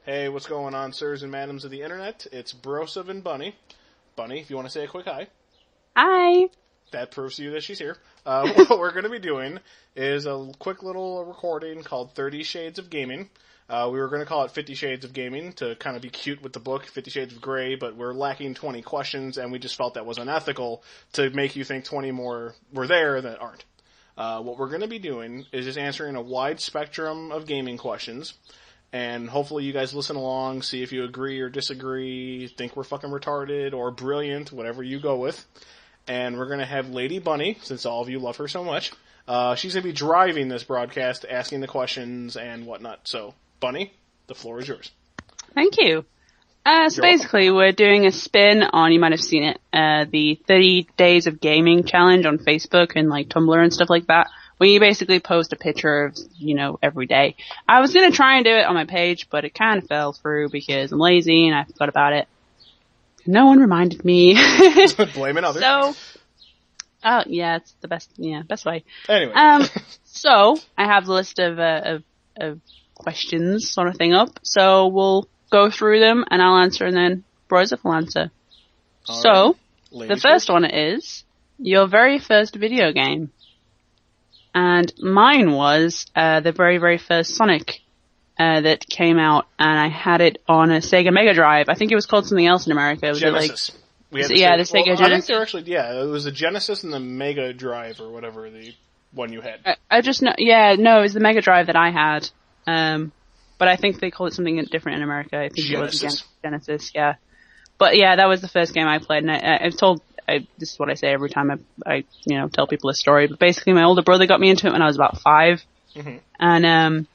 Hey, what's going on, sirs and madams of the internet? It's Broseph and Bunny. Bunny, if you want to say a quick hi. Hi. That proves to you that she's here. What we're going to be doing is a quick little recording called 30 Shades of Gaming. We were going to call it 50 Shades of Gaming to kind of be cute with the book, 50 Shades of Grey, but we're lacking 20 questions, and we just felt that was unethical to make you think 20 more were there that aren't. What we're going to be doing is just answering a wide spectrum of gaming questions. And hopefully you guys listen along, see if you agree or disagree, think we're fucking retarded or brilliant, whatever you go with. And we're going to have Lady Bunny, since all of you love her so much. She's going to be driving this broadcast, asking the questions and whatnot. So, Bunny, the floor is yours. Thank you. So basically, we're doing a spin on, you might have seen it, the 30 Days of Gaming challenge on Facebook and like Tumblr and stuff like that. Where you basically post a picture of, every day. I was going to try and do it on my page, but it kind of fell through because I'm lazy and I forgot about it. No one reminded me. Blaming others. So, yeah, it's the best way. Anyway. So, I have the list of questions sort of thing up. So, we'll go through them and I'll answer and then Broseph will answer. All so, right. The first one is your very first video game. And mine was the very, very first Sonic that came out, and I had it on a Sega Mega Drive. I think it was called something else in America. Was Genesis. The Sega Genesis. I think they're actually, it was the Genesis and the Mega Drive, or whatever the one you had. I just know, it was the Mega Drive that I had. But I think they call it something different in America. I think Genesis. It was Genesis, yeah. But yeah, that was the first game I played, and I've told... this is what I say every time I tell people a story, but basically my older brother got me into it when I was about 5, and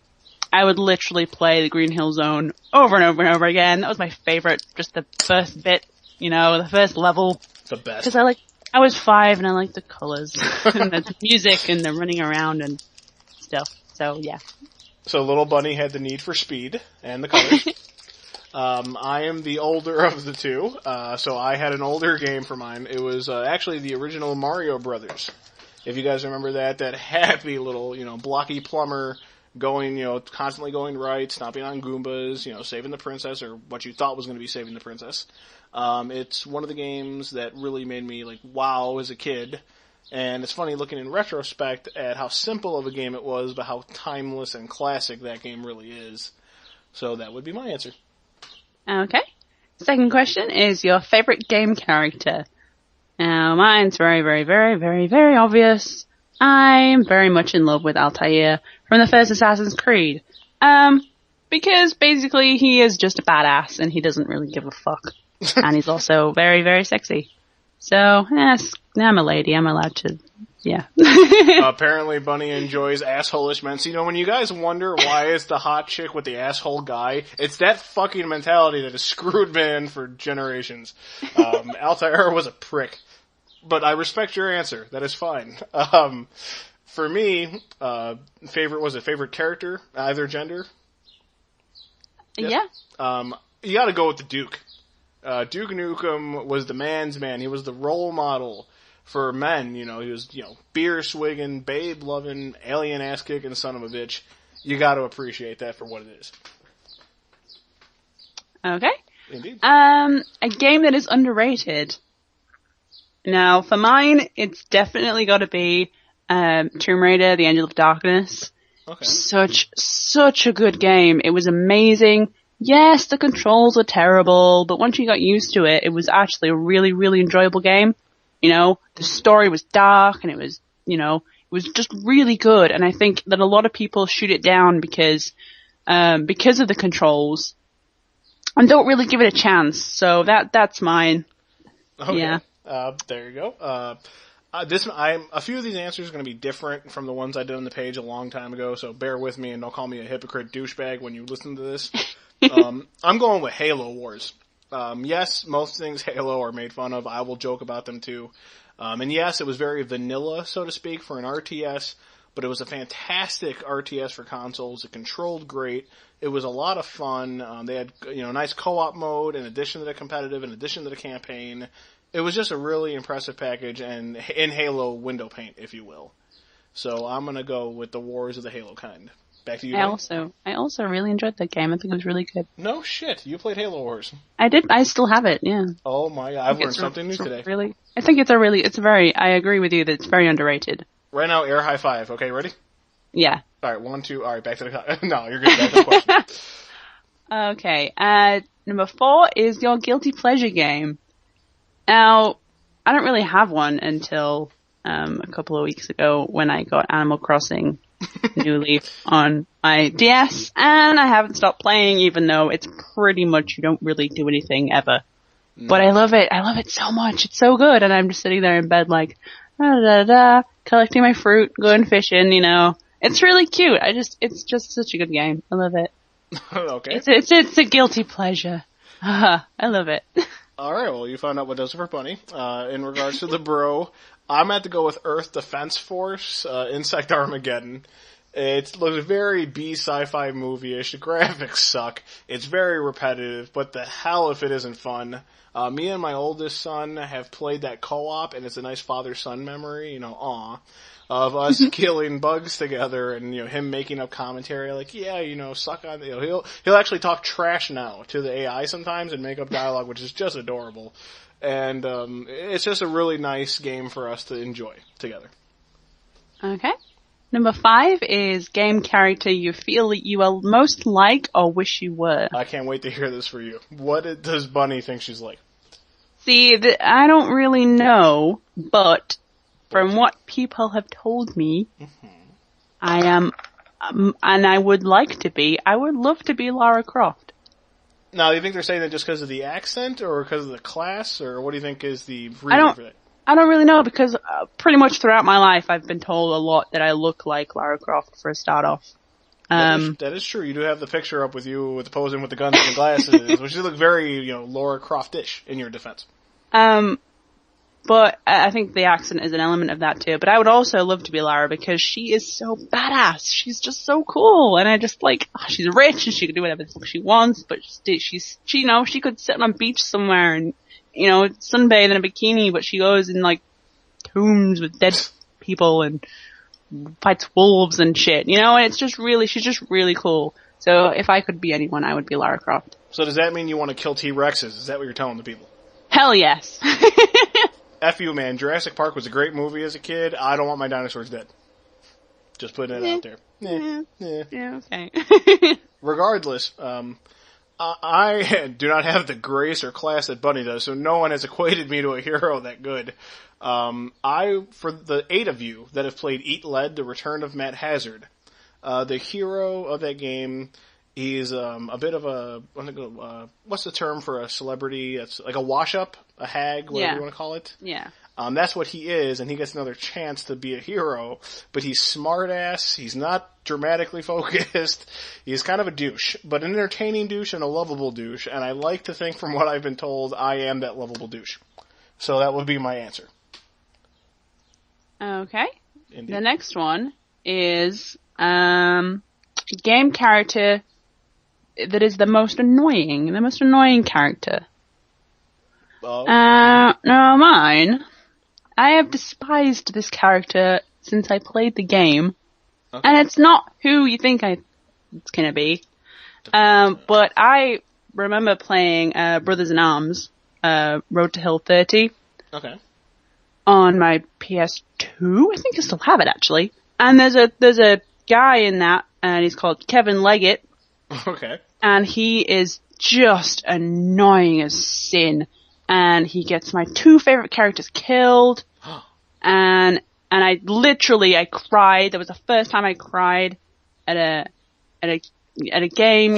I would literally play the Green Hill Zone over and over and over again. That was my favorite, just the first bit, the first level. The best. Because I was 5 and I liked the colors, and the music, and the running around and stuff, so yeah. So little Bunny had the need for speed, and the colors. I am the older of the two, so I had an older game for mine. It was actually the original Mario Brothers. If you guys remember that happy little, blocky plumber going, constantly going right, stomping on Goombas, saving the princess, or what you thought was going to be saving the princess. It's one of the games that really made me, wow as a kid. And it's funny looking in retrospect at how simple of a game it was, but how timeless and classic that game really is. So that would be my answer. Okay. Second question is your favorite game character. Now, mine's very, very, very, very, very obvious. I'm very much in love with Altair from the first Assassin's Creed. Because basically he is just a badass and he doesn't really give a fuck. And he's also very, very sexy. So, yes, I'm a lady. I'm allowed to, yeah. Apparently Bunny enjoys asshole-ish men. So, when you guys wonder why it's the hot chick with the asshole guy, it's that fucking mentality that has screwed men for generations. Altair was a prick. But I respect your answer. That is fine. For me, favorite character, either gender? Yeah. You gotta go with the Duke. Duke Nukem was the man's man. He was the role model for men. He was, beer swigging, babe loving, alien ass kicking son of a bitch. You gotta appreciate that for what it is. Okay. Indeed. A game that is underrated. Now, for mine, it's definitely gotta be, Tomb Raider, The Angel of Darkness. Okay. Such a good game. It was amazing. Yes, the controls were terrible, but once you got used to it, it was actually a really, really enjoyable game. The story was dark and it was, it was just really good. And I think that a lot of people shoot it down because of the controls and don't really give it a chance. So that's mine. Okay. Yeah. There you go. A few of these answers are going to be different from the ones I did on the page a long time ago, so bear with me and don't call me a hypocrite douchebag when you listen to this. I'm going with Halo Wars. Yes, most things Halo are made fun of. I will joke about them too. And yes, it was very vanilla, so to speak, for an RTS, but it was a fantastic RTS for consoles. It controlled great. It was a lot of fun. They had, a nice co-op mode in addition to the competitive, in addition to the campaign. It was just a really impressive package, and in Halo window paint, if you will. So I'm going to go with the Wars of the Halo kind. Back to you, I buddy. also really enjoyed that game. I think it was really good. No shit, you played Halo Wars. I did. I still have it. Yeah. Oh my god, I've learned something new today. Really, I think it's a really. It's very. I agree with you that it's very underrated. Right now, air high five. Okay, ready? Yeah. All right, 1, 2. All right, back to the. No, you're good. Back to the question. Okay. Number 4 is your guilty pleasure game. Now, I don't really have one until a couple of weeks ago when I got Animal Crossing New Leaf on my DS, and I haven't stopped playing, even though it's pretty much you don't really do anything ever. But I love it. I love it so much. It's so good, and I'm just sitting there in bed like, da da da, collecting my fruit, going fishing. You know, it's really cute. It's just such a good game. I love it. Okay. It's a guilty pleasure. I love it. All right, well, you found out what does it for Bunny. In regards to the bro, I'm going to have to go with Earth Defense Force, Insect Armageddon. It looks very B sci-fi movie-ish. The graphics suck. It's very repetitive, but the hell if it isn't fun. Me and my oldest son have played that co-op, and it's a nice father-son memory, of us killing bugs together, and him making up commentary like, yeah, suck on. He'll actually talk trash now to the AI sometimes and make up dialogue, which is just adorable. And it's just a really nice game for us to enjoy together. Okay. Number 5 is game character you feel that you are most like or wish you were. I can't wait to hear this for you. What does Bunny think she's like? See, I don't really know, but from what people have told me, I am, and I would like to be, I would love to be Lara Croft. Now, do you think they're saying that just because of the accent, or because of the class, or what do you think is the reason for that? I don't really know, because pretty much throughout my life I've been told a lot that I look like Lara Croft for a start off. That is true. You do have the picture up with you with the posing with the guns and the glasses, which you look very, Lara Croft-ish in your defense. But I think the accent is an element of that too. But I would also love to be Lara because she is so badass. She's just so cool. And I just she's rich and she can do whatever the fuck she wants, but she could sit on a beach somewhere and, sunbathe in a bikini, but she goes in tombs with dead people and fights wolves and shit, and it's just she's just really cool. So if I could be anyone, I would be Lara Croft. So does that mean you want to kill T-Rexes? Is that what you're telling the people? Hell yes. F you, man. Jurassic Park was a great movie as a kid. I don't want my dinosaurs dead. Just putting it out there. Yeah, okay. Regardless, I do not have the grace or class that Bunny does, so no one has equated me to a hero that good. For the 8 of you that have played Eat Lead, The Return of Matt Hazard, the hero of that game, he's a bit of a, what's the term for a celebrity? It's like a wash-up, a hag, whatever you want to call it. Yeah. That's what he is, and he gets another chance to be a hero, but he's smart-ass, he's not dramatically focused, he's kind of a douche, but an entertaining douche and a lovable douche, and I like to think from what I've been told, I am that lovable douche. So that would be my answer. Okay. Indeed. The next one is game character that is the most annoying character. Oh. Now mine, I have despised this character since I played the game, and it's not who you think it's gonna be. But I remember playing Brothers in Arms, Road to Hill 30. Okay. On my PS2, I think I still have it actually. And there's a guy in that, and he's called Kevin Leggett. Okay. And he is just annoying as sin. And he gets my 2 favorite characters killed. and I cried. That was the first time I cried at a game,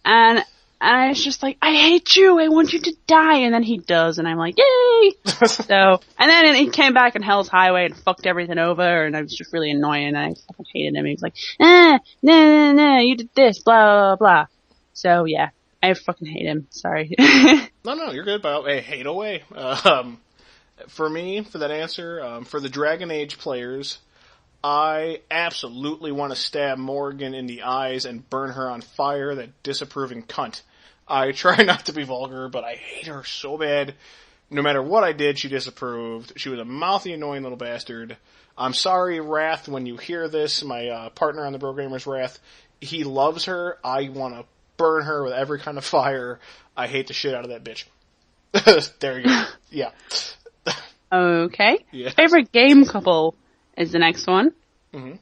and I was just like, I hate you, I want you to die, and then he does, and I'm like, yay! And then he came back in Hell's Highway and fucked everything over, and I was just really annoying, and I fucking hated him. He was like, no, you did this, blah, blah, blah. So, yeah, I fucking hate him, sorry. No, you're good, but hey, hate away. For me, for that answer, for the Dragon Age players, I absolutely want to stab Morgan in the eyes and burn her on fire, that disapproving cunt. I try not to be vulgar, but I hate her so bad. No matter what I did, she disapproved. She was a mouthy, annoying little bastard. I'm sorry, Wrath, when you hear this, my partner on the Bro Gamers, Wrath, he loves her. I want to burn her with every kind of fire. I hate the shit out of that bitch. There you go. Yeah. Okay. Yes. Favorite game couple is the next one. Mm-hmm.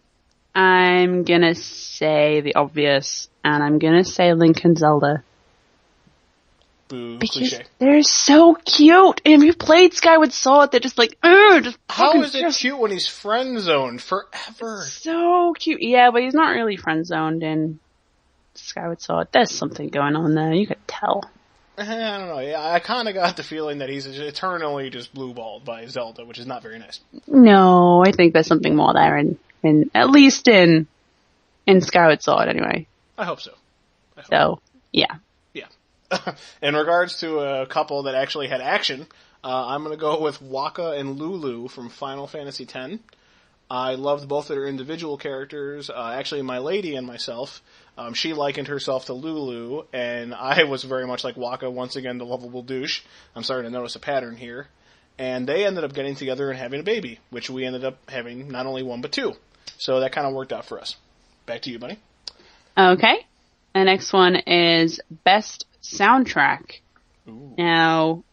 I'm gonna say the obvious, and I'm gonna say Link and Zelda. Boo, Because cliche. they're so cute. And if you played Skyward Sword, they're just like, just How is it cute when he's friend zoned forever? so cute. Yeah, but he's not really friend zoned in Skyward Sword. There's something going on there. You could tell. I don't know. Yeah, I kind of got the feeling that he's eternally just blue-balled by Zelda, which is not very nice. No, I think there's something more there in at least in Skyward Sword anyway. I hope so. Yeah. Yeah. In regards to a couple that actually had action, I'm going to go with Waka and Lulu from Final Fantasy X. I loved both of their individual characters. Actually, my lady and myself, she likened herself to Lulu, and I was very much like Waka, once again, the lovable douche. I'm starting to notice a pattern here. And they ended up getting together and having a baby, which we ended up having not only one, but two. So that kind of worked out for us. Back to you, Bunny. Okay. The next one is Best Soundtrack. Ooh. Now,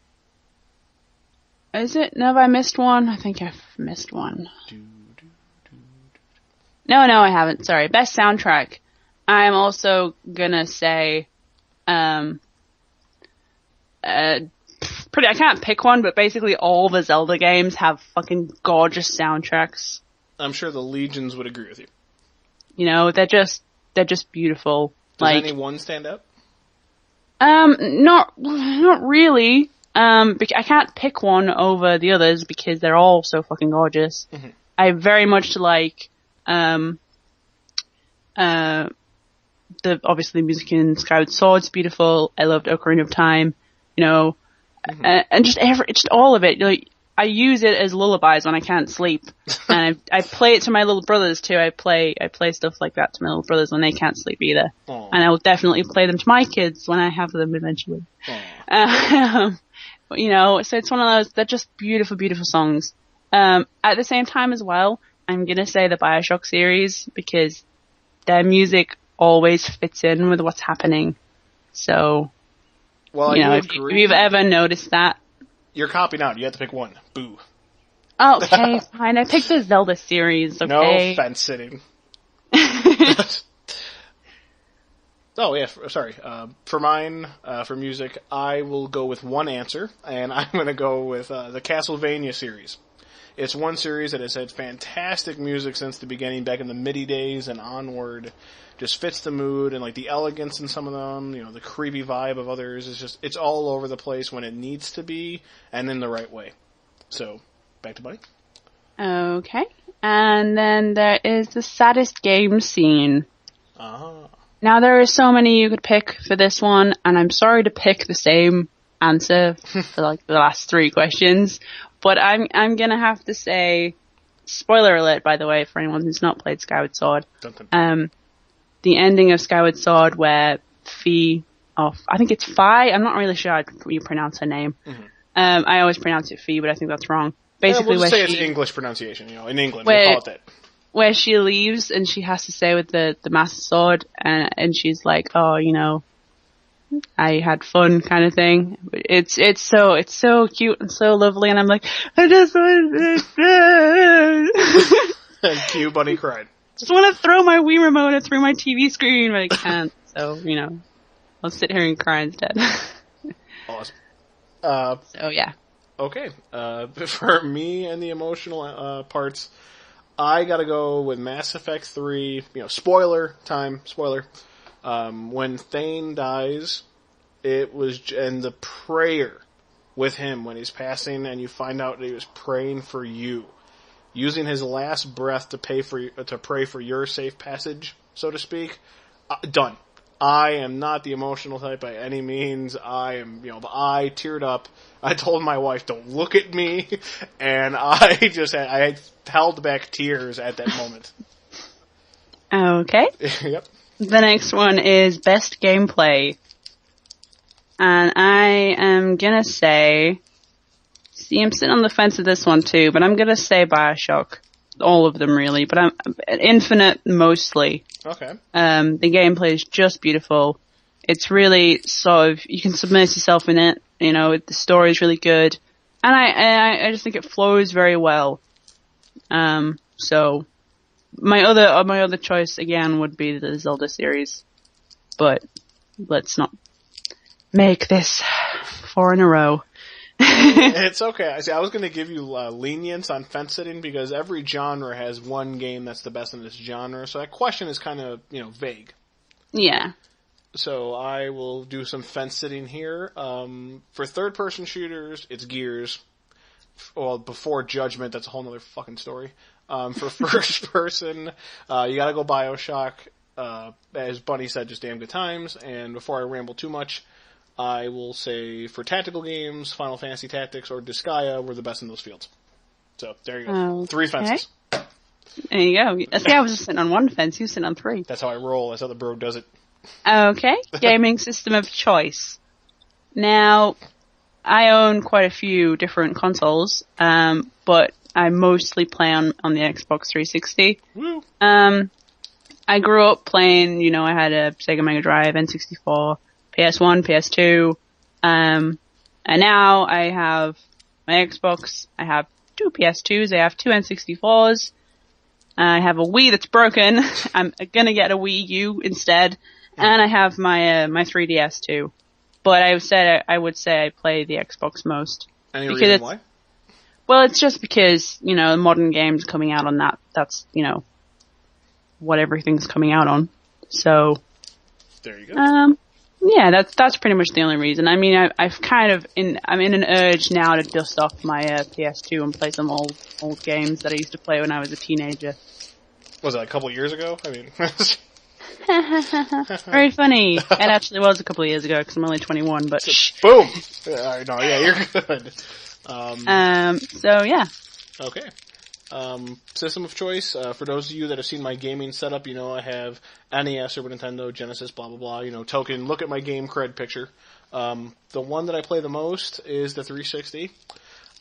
is it? No, have I missed one? I think I've missed one. No, I haven't. Sorry. Best Soundtrack. I'm also gonna say, I can't pick one, but basically all the Zelda games have fucking gorgeous soundtracks. I'm sure the legions would agree with you. You know, they're just beautiful. Does any one stand out? Not really. I can't pick one over the others because they're all so fucking gorgeous. Mm-hmm. I very much like, obviously music in Skyward Sword's beautiful. I loved Ocarina of Time, you know, mm-hmm. And just all of it. Like, I use it as lullabies when I can't sleep, and I play it to my little brothers too. I play stuff like that to my little brothers when they can't sleep either, and I will definitely play them to my kids when I have them eventually. You know, so it's one of those. They're just beautiful, beautiful songs. At the same time as well, I'm gonna say the BioShock series because their music always fits in with what's happening. So, well, you know, if you've ever noticed that. You're copying out. You have to pick one. Boo. Okay, fine. I picked the Zelda series, okay? No fence sitting. Oh, yeah, sorry. For mine, for music, I will go with one answer, and I'm going to go with the Castlevania series. It's one series that has had fantastic music since the beginning, back in the MIDI days and onward. Just fits the mood, and like the elegance in some of them, you know, the creepy vibe of others is just, it's all over the place when it needs to be, and in the right way. So, back to Bunny. Okay. And then there is the saddest game scene. Now there are so many you could pick for this one, and I'm sorry to pick the same answer for like the last three questions, but I'm gonna have to say, spoiler alert by the way, for anyone who's not played Skyward Sword, the ending of Skyward Sword where I think it's Fi, I'm not really sure how you pronounce her name. Mm-hmm. I always pronounce it Fi, but I think that's wrong. Basically, we'll just say it's English pronunciation, you know, in England, we'll call it that. Where she leaves and she has to stay with the Master Sword, and she's like, oh, you know, I had fun kind of thing. It's so cute and so lovely, and I'm like, I just want to And cue Bunny cried. Just want to throw my Wii remote through my TV screen, but I can't. So, you know, I'll sit here and cry instead. Awesome. So, yeah. Okay. For me and the emotional parts, I gotta go with Mass Effect 3. You know, spoiler. When Thane dies, it was, and the prayer with him when he's passing, and you find out that he was praying for you. Using his last breath to pray for your safe passage, so to speak. Done. I am not the emotional type by any means. I teared up. I told my wife, don't look at me. And I held back tears at that moment. Okay. Yep. The next one is best gameplay. And I am gonna say, See, I'm sitting on the fence with this one too, but I'm gonna say Bioshock. All of them really, but I'm Infinite mostly. Okay. The gameplay is just beautiful. It's really sort of, you can submerge yourself in it, you know, the story is really good. And I just think it flows very well. So my other choice again would be the Zelda series. But let's not make this 4 in a row. It's okay. I was going to give you lenience on fence sitting because every genre has one game that's the best in this genre. So that question is kind of, vague. Yeah. So I will do some fence sitting here. For third-person shooters, it's Gears. Well, before Judgment, that's a whole nother fucking story. For first person, you gotta go Bioshock. As Bunny said, just damn good times. And before I ramble too much, I will say for tactical games, Final Fantasy Tactics or Disgaea were the best in those fields. So there you go. Okay. 3 fences. There you go. See, I was just sitting on 1 fence, you were sitting on 3. That's how I roll. That's how the bro does it. Okay. Gaming system of choice. Now, I own quite a few different consoles, but I mostly play on the Xbox 360. Woo. I grew up playing, I had a Sega Mega Drive, N64, PS1, PS2, and now I have my Xbox, I have 2 PS2s, I have 2 N64s, I have a Wii that's broken, I'm gonna get a Wii U instead, and I have my 3DS too. But I would say I play the Xbox most. Any reason why? Well, it's just because, modern games coming out on that's, what everything's coming out on. So. There you go. Yeah, that's pretty much the only reason. I mean, I'm in an urge now to dust off my PS2 and play some old games that I used to play when I was a teenager. Was that a couple years ago? I mean. Very funny. It actually was a couple of years ago because I'm only 21, but boom! Yeah, you're good. So yeah. Okay. System of choice, for those of you that have seen my gaming setup, I have NES, Super Nintendo, Genesis, blah, blah, blah, token, look at my game cred picture. The one that I play the most is the 360.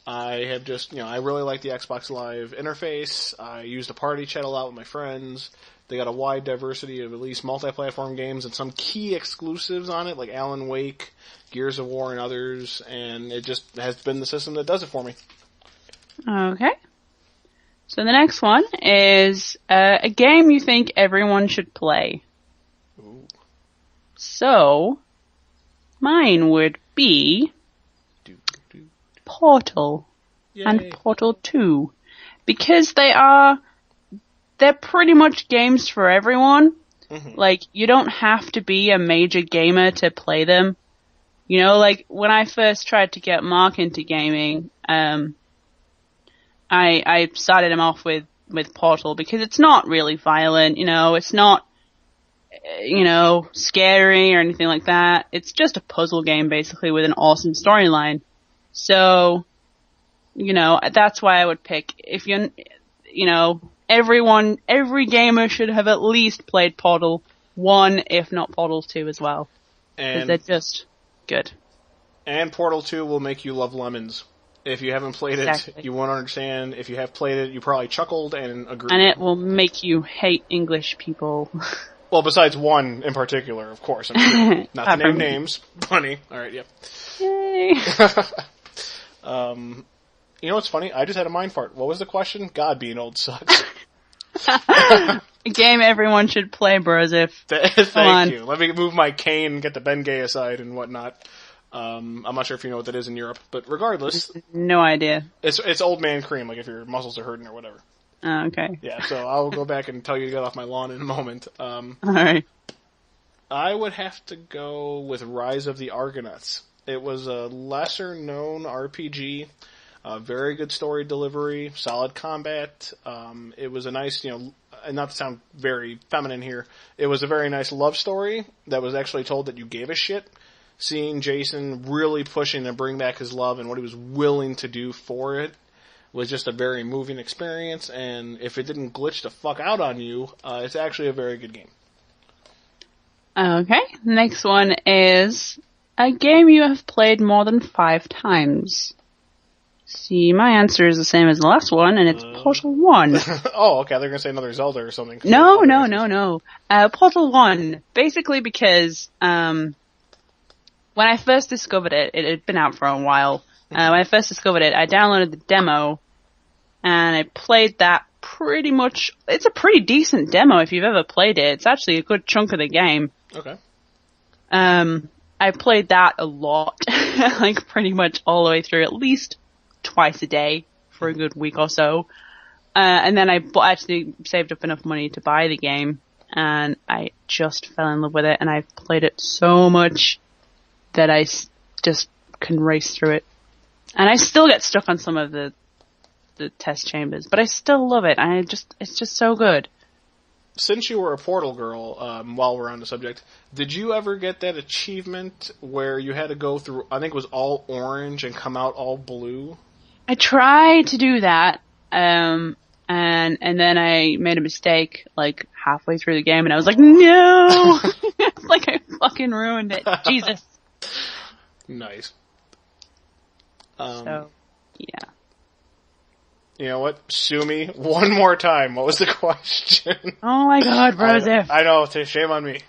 I have just, I really like the Xbox Live interface. I use the party chat a lot with my friends. They got a wide diversity of at least multi-platform games and some key exclusives on it, like Alan Wake, Gears of War, and others, and it just has been the system that does it for me. Okay. So the next one is a game you think everyone should play. Ooh. So, mine would be Portal. Yay. And Portal 2. Because they're pretty much games for everyone. Mm-hmm. Like, you don't have to be a major gamer to play them. Like, when I first tried to get Mark into gaming, I started him off with Portal because it's not really violent, it's not, scary or anything like that. It's just a puzzle game basically with an awesome storyline. So, that's why I would pick, if every gamer should have at least played Portal 1, if not Portal 2 as well. Because they're just good. And Portal 2 will make you love lemons. If you haven't played it, exactly. You won't understand. If you have played it, you probably chuckled and agreed. And it will make you hate English people. Well, besides one in particular, of course. I'm sure. Not to name names. Bunny. All right, yep. Yay. You know what's funny? I just had a mind fart. What was the question? God, being old sucks. A game everyone should play, Broseph. Thank you. Let me move my cane and get the Bengay aside and whatnot. I'm not sure if you know what that is in Europe, but regardless. No idea. It's old man cream, like if your muscles are hurting or whatever. Oh, okay. Yeah, so I'll go back and tell you to get off my lawn in a moment. Alright. I would have to go with Rise of the Argonauts. It was a lesser-known RPG, very good story delivery, solid combat. It was a nice, and not to sound very feminine here, it was a very nice love story that was actually told that you gave a shit. Seeing Jason really pushing to bring back his love and what he was willing to do for it was just a very moving experience, and if it didn't glitch the fuck out on you, it's actually a very good game. Okay, next one is a game you have played more than 5 times. See, my answer is the same as the last one, and it's Portal 1. Oh, okay. They're going to say another Zelda or something. No. Portal 1. Basically because, when I first discovered it, it had been out for a while. When I first discovered it, I downloaded the demo, and I played that pretty much. It's a pretty decent demo if you've ever played it. It's actually a good chunk of the game. Okay. I played that a lot, like pretty much all the way through, at least twice a day for a good week or so. And then I actually saved up enough money to buy the game, and I just fell in love with it, and I've played it so much that I just can race through it. And I still get stuck on some of the test chambers, but I still love it. It's just so good. Since you were a Portal girl, while we're on the subject, did you ever get that achievement where you had to go through, I think it was all orange and come out all blue? I tried to do that, and then I made a mistake, like, halfway through the game, and I was like, no! It's like I fucking ruined it. Jesus. Nice. So, yeah. You know what? Sue me one more time. What was the question? Oh my god, Broseph. I know. Shame on me.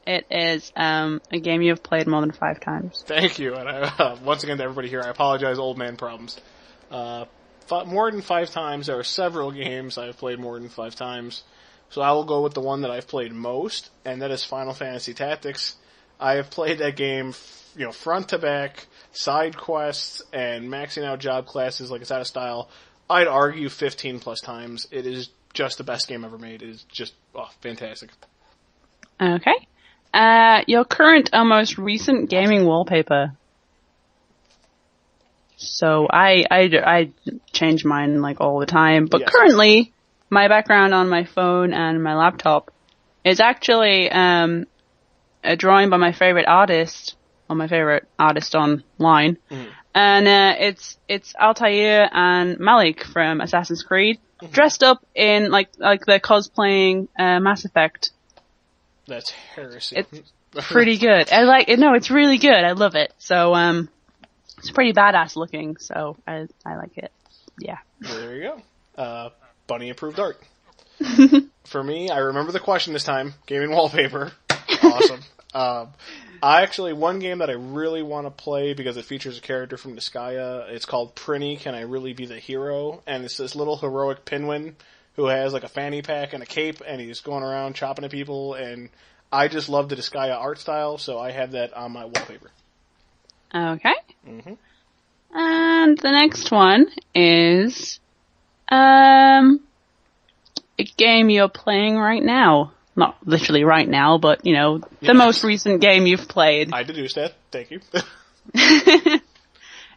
It is a game you have played more than 5 times. Thank you. And once again to everybody here, I apologize, old man problems. More than 5 times. There are several games I've played more than 5 times. So I will go with the one that I've played most, and that is Final Fantasy Tactics. I have played that game, front to back, side quests, and maxing out job classes like it's out of style. I'd argue 15 plus times. It is just the best game ever made. It is just fantastic. Okay. Your current or most recent gaming wallpaper. So I change mine like all the time, but yes. Currently my background on my phone and my laptop is actually a drawing by my favorite artist, or my favorite artist online, and it's Altair and Malik from Assassin's Creed, dressed up in like they're cosplaying Mass Effect. That's heresy. It's pretty good. I like it. No, it's really good. I love it. So it's pretty badass looking. So I like it. Yeah. There you go. Bunny approved art. For me, I remember the question this time. Gaming wallpaper. Awesome. One game that I really want to play because it features a character from Disgaea. It's called Prinny, Can I Really Be the Hero? And it's this little heroic pinwin who has like a fanny pack and a cape, and he's going around chopping at people, and I just love the Disgaea art style, so I have that on my wallpaper. Okay. Mm-hmm. And the next one is a game you're playing right now. Not literally right now, but, the most recent game you've played. I deduced that. Thank you.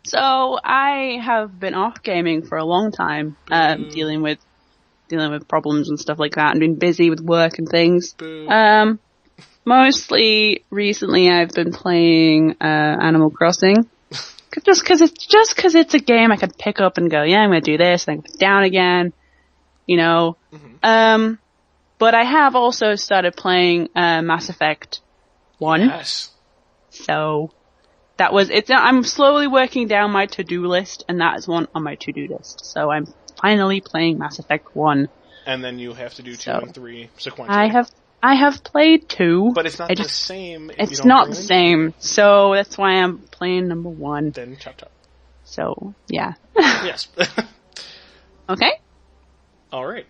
So, I have been off gaming for a long time, dealing with problems and stuff like that, and been busy with work and things. Mostly recently I've been playing Animal Crossing. Just cause it's a game I could pick up and go, yeah, I'm gonna do this, and then put it down again, Mm-hmm. But I have also started playing Mass Effect 1. Yes. So I'm slowly working down my to-do list, and that is one on my to-do list. So I'm finally playing Mass Effect 1. And then you have to do 2 and 3 sequentially. I have played 2. But it's not the same. It's not the same. So that's why I'm playing number 1. Then chop. So, yeah. Yes. Okay. All right.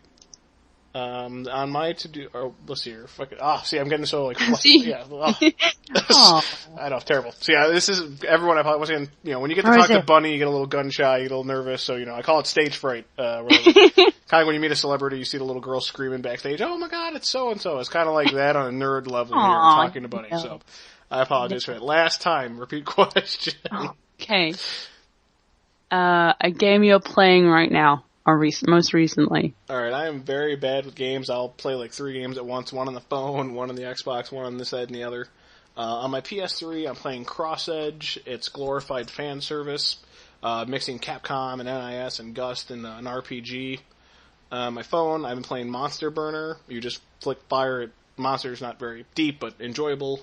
On my to-do, let's see here. See, I'm getting so, see? Yeah. I know, terrible. So yeah, this is, everyone I probably was saying, when you get to talk to Bunny, you get a little gun shy, you get a little nervous, so, I call it stage fright, kind of when you meet a celebrity, you see the little girl screaming backstage, oh my god, it's so-and-so. It's kind of like that on a nerd level here, talking to Bunny, so I apologize for that. Last time, repeat question. Okay. A game you're playing right now. Or most recently. Alright, I am very bad with games. I'll play like 3 games at once. One on the phone, one on the Xbox, one on this side and the other. On my PS3, I'm playing Cross Edge. It's glorified fan service, mixing Capcom and NIS and Gust in an RPG. My phone, I've been playing Monster Burner. You just flick fire at monsters, not very deep, but enjoyable.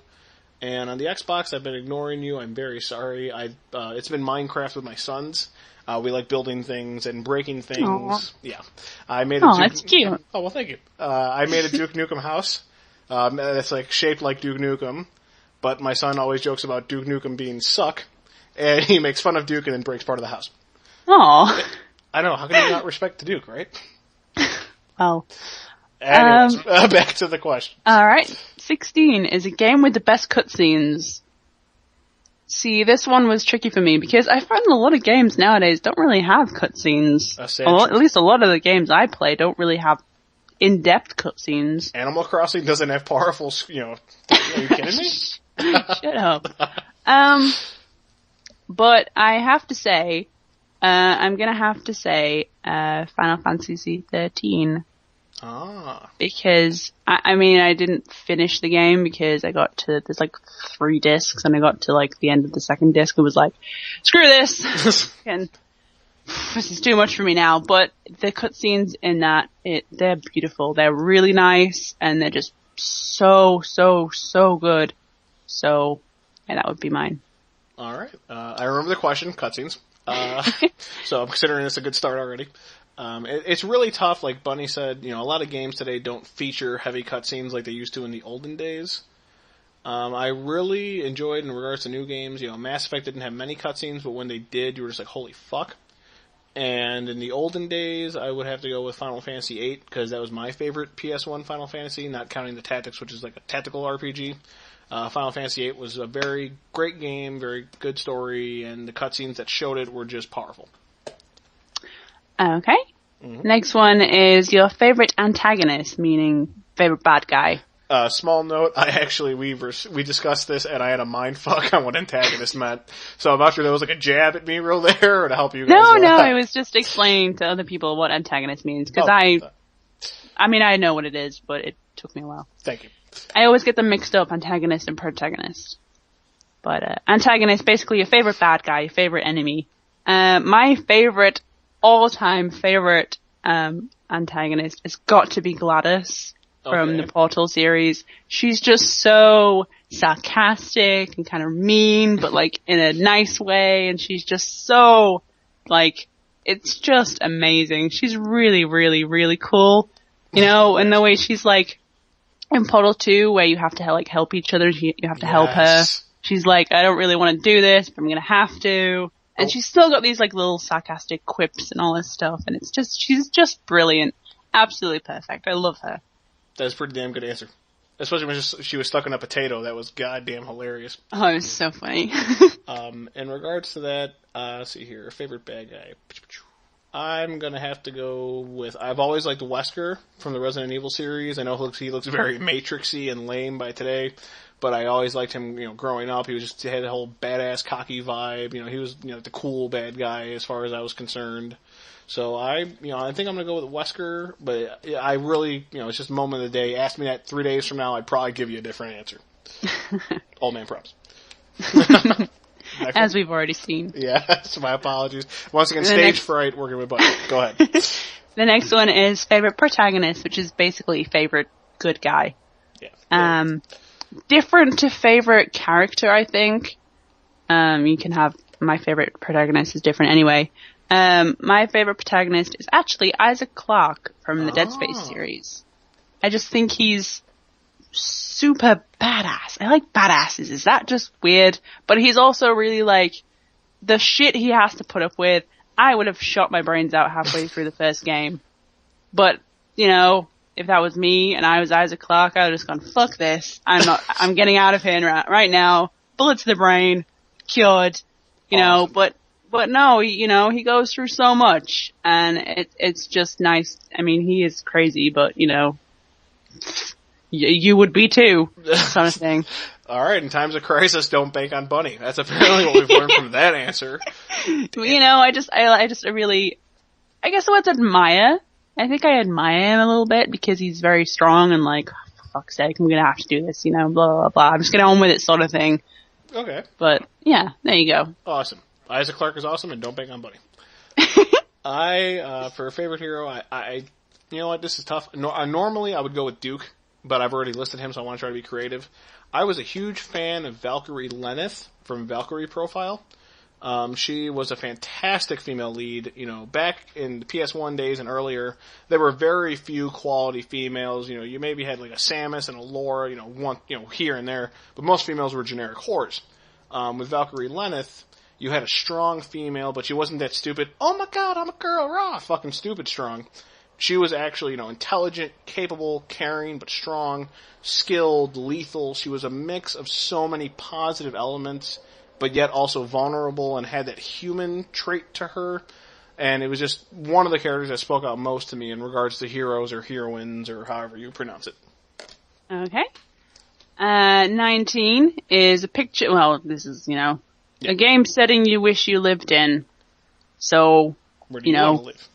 And on the Xbox, I've been ignoring you. I'm very sorry. It's been Minecraft with my sons. We like building things and breaking things. Aww. Yeah. I made that's cute. Oh, well, thank you. I made a Duke Nukem house. It's like shaped like Duke Nukem, but my son always jokes about Duke Nukem being suck, and he makes fun of Duke and then breaks part of the house. Aw. I don't know. How can you not respect the Duke, right? Well. Anyways, back to the question. Alright. 16 is a game with the best cutscenes. See, this one was tricky for me because I find a lot of games nowadays don't really have cutscenes. At least a lot of the games I play don't really have in-depth cutscenes. Animal Crossing doesn't have powerful, are you kidding me? Shut up. But I have to say, I'm gonna have to say, Final Fantasy 13. Because, I didn't finish the game because I got to, there's like 3 discs and I got to like the end of the second disc and was like, screw this! And this is too much for me now. But the cutscenes in that, they're beautiful. They're really nice and they're just so good. So, yeah, that would be mine. Alright. I remember the question, cutscenes. So I'm considering this a good start already. It's really tough, like Bunny said, a lot of games today don't feature heavy cutscenes like they used to in the olden days. I really enjoyed, in regards to new games, Mass Effect didn't have many cutscenes, but when they did, you were just like, holy fuck. And in the olden days, I would have to go with Final Fantasy VIII, because that was my favorite PS1 Final Fantasy, not counting the Tactics, which is like a tactical RPG. Final Fantasy VIII was a very great game, very good story, and the cutscenes that showed it were just powerful. Okay. Mm-hmm. Next one is your favorite antagonist, meaning favorite bad guy. Small note, we discussed this and I had a mind fuck on what antagonist meant. So I'm not sure there was like a jab at me real there or to help you guys. No, it was just explaining to other people what antagonist means. Because I know what it is, but it took me a while. Thank you. I always get them mixed up, antagonist and protagonist. But antagonist, basically your favorite bad guy, your favorite enemy. My all-time favorite antagonist has got to be GLaDOS from the Portal series. She's just so sarcastic and kind of mean, but like in a nice way, and she's just so, like, it's just amazing. She's really, really, really cool. And the way she's like, in Portal 2, where you have to like help each other, you have to help her. She's like, I don't really want to do this, but I'm gonna have to. And she's still got these like little sarcastic quips and all this stuff, and she's just brilliant. Absolutely perfect. I love her. That's a pretty damn good answer. Especially when she was stuck in a potato. That was goddamn hilarious. Oh, it was so funny. In regards to that, let's see here, favorite bad guy. I'm gonna have to go with, I've always liked Wesker from the Resident Evil series. I know he looks very Matrixy and lame by today, but I always liked him, growing up. He had a whole badass, cocky vibe. He was, the cool bad guy as far as I was concerned. So I think I'm gonna go with Wesker, but I really, it's just a moment of the day. Ask me that 3 days from now, I'd probably give you a different answer. Old man props. As we've already seen. Yeah, so my apologies. Once again, stage fright, working with Bunny. Go ahead. The next one is favorite protagonist, which is basically favorite good guy. Yeah. Different to favorite character, I think. You can have, my favorite protagonist is different anyway. My favorite protagonist is actually Isaac Clarke from the Dead Space series. I just think he's super badass. I like badasses. Is that just weird? But he's also really like, the shit he has to put up with, I would have shot my brains out halfway through the first game. But, if that was me and I was Isaac Clarke, I would have just gone, fuck this. I'm getting out of here right now. Bullet to the brain. Cured. Awesome. But no, he goes through so much and it's just nice. I mean, he is crazy, but you would be too, kind of thing. Alright, in times of crisis, don't bank on Bunny. That's apparently what we've learned from that answer. I guess what's admire. I think I admire him a little bit because he's very strong and like, oh, for fuck's sake, I'm gonna have to do this, blah, blah, blah. I'm just getting on with it sort of thing. Okay. But, yeah, there you go. Awesome. Isaac Clarke is awesome, and don't bank on Bunny. For a favorite hero, I you know what, this is tough. Normally, I would go with Duke, but I've already listed him, so I want to try to be creative. I was a huge fan of Valkyrie Lenneth from Valkyrie Profile. She was a fantastic female lead. You know, back in the PS1 days and earlier, there were very few quality females. You know, you maybe had like a Samus and a Laura, you know, one, you know, here and there, but most females were generic whores. With Valkyrie Lenneth, you had a strong female, but she wasn't that stupid, oh my god, I'm a girl, rah, fucking stupid strong. She was actually, you know, intelligent, capable, caring, but strong, skilled, lethal. She was a mix of so many positive elements, but yet also vulnerable and had that human trait to her. And it was just one of the characters that spoke out most to me in regards to heroes or heroines or however you pronounce it. Okay. 19 is a picture, well, this is, you know, a game setting you wish you lived in. So, Where do you want to live?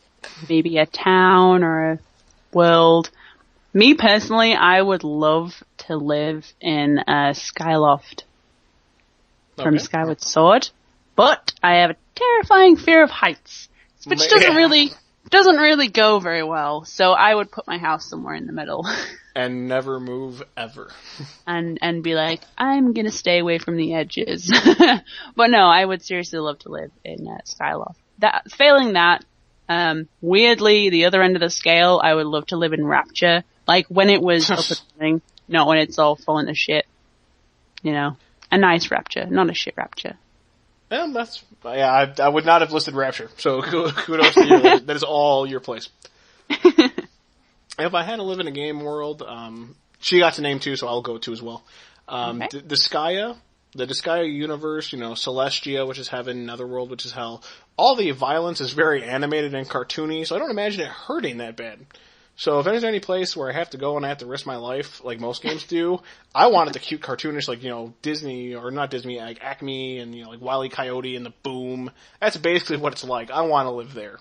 Maybe a town or a world. Me personally, I would love to live in Skyloft from Skyward Sword, but I have a terrifying fear of heights, which doesn't really go very well. So I would put my house somewhere in the middle and never move ever, and be like, I'm gonna stay away from the edges. But no, I would seriously love to live in Skyloft. Failing that. Weirdly, the other end of the scale, I would love to live in Rapture. Like, when it was up and running, not when it's all falling to shit. You know? A nice Rapture, not a shit Rapture. I would not have listed Rapture, so kudos to you. That is all your place. If I had to live in a game world, she got to name two, so I'll go two as well. Okay. The Disgaea universe, you know, Celestia, which is heaven, Netherworld, which is hell. All the violence is very animated and cartoony, so I don't imagine it hurting that bad. So if there's any place where I have to go and I have to risk my life, like most games do, I want it the cute cartoonish, like, you know, Disney, or not Disney, like Acme, and, you know, like Wile E. Coyote and the Boom. That's basically what it's like. I want to live there.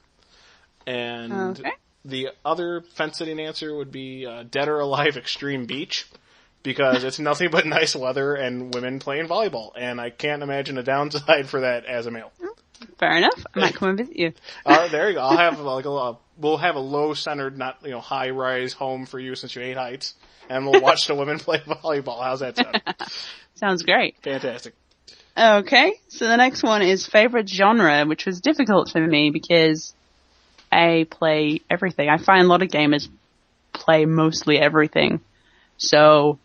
And the other fence-sitting answer would be Dead or Alive Extreme Beach, because it's nothing but nice weather and women playing volleyball, and I can't imagine a downside for that as a male. Fair enough. I might come and visit you. There you go. I'll have we'll have a low-centered, not, you know, high-rise home for you since you hate heights, and we'll watch the women play volleyball. How's that sound? Sounds great. Fantastic. Okay, so the next one is favorite genre, which was difficult for me because I play everything. I find a lot of gamers play mostly everything. So,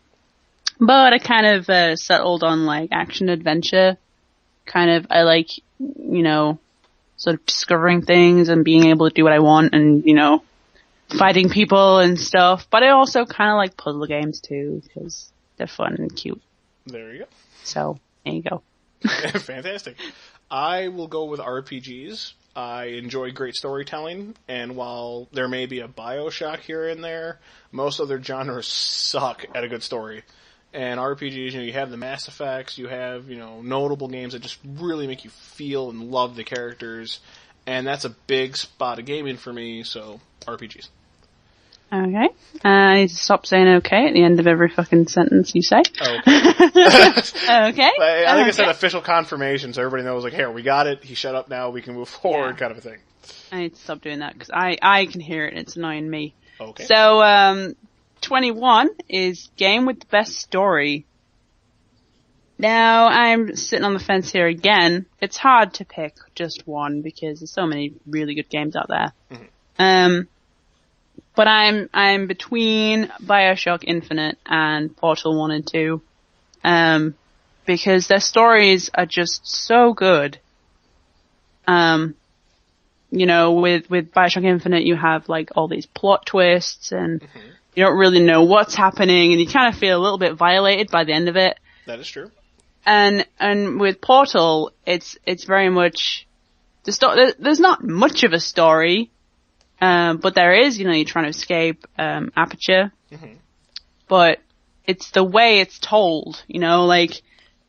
but I kind of settled on like action adventure. I like, you know, sort of discovering things and being able to do what I want and, you know, fighting people and stuff. But I also kind of like puzzle games too, because they're fun and cute. There you go. So, there you go. Fantastic. I will go with RPGs. I enjoy great storytelling, and while there may be a BioShock here and there, most other genres suck at a good story. And RPGs, you know, you have the Mass Effects, you have, you know, notable games that just really make you feel and love the characters, and that's a big spot of gaming for me, so RPGs. Okay. I need to stop saying okay at the end of every fucking sentence you say. Okay. Okay. I think I said Okay. official confirmation, so everybody knows, like, here, we got it, he shut up now, we can move forward, kind of a thing. I need to stop doing that because I can hear it and it's annoying me. Okay. So, 21 is game with the best story. Now, I'm sitting on the fence here again. It's hard to pick just one because there's so many really good games out there. Mm-hmm. But I'm between BioShock Infinite and Portal 1 and 2. Because their stories are just so good. You know, with BioShock Infinite, you have like all these plot twists and you don't really know what's happening and you kind of feel a little bit violated by the end of it. That is true. And with Portal, it's very much, there's not much of a story, but there is, you know, you're trying to escape, Aperture. Mm-hmm. But it's the way it's told, you know, like,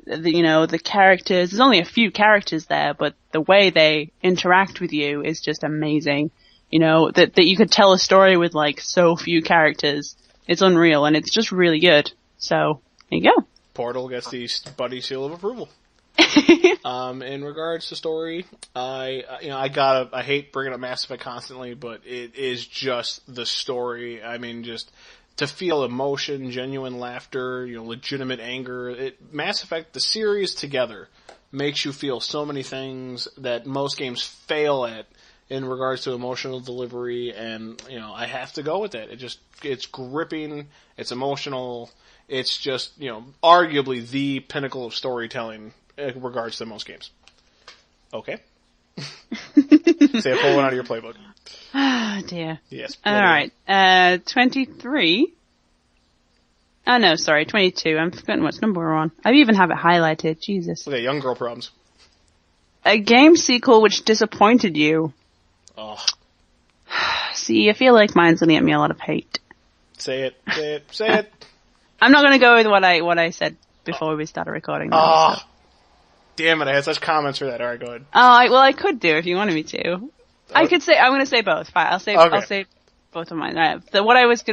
the characters, there's only a few characters there, but the way they interact with you is just amazing. You know, that you could tell a story with like so few characters. It's unreal and it's just really good. So, there you go. Portal gets the buddy seal of approval. In regards to story, I hate bringing up Mass Effect constantly, but it is just the story. I mean, just to feel emotion, genuine laughter, legitimate anger. Mass Effect, the series together, makes you feel so many things that most games fail at in regards to emotional delivery, and, I have to go with it. It's gripping, it's emotional, it's just, arguably the pinnacle of storytelling in regards to most games. Okay. Say a full one out of your playbook. Oh, dear. Yes. Alright, 23. Oh, no, sorry, 22. I'm forgetting what number we're on. I even have it highlighted. Jesus. Okay, young girl problems. A game sequel which disappointed you. Oh. See, I feel like mine's gonna get me a lot of hate. Say it. I'm not gonna go with what I said before we started recording. Oh. So. Damn it, I had such comments for that. Alright, go ahead. Oh, I could do if you wanted me to. I'm gonna say both. Fine, I'll say both of mine. Right. So what I was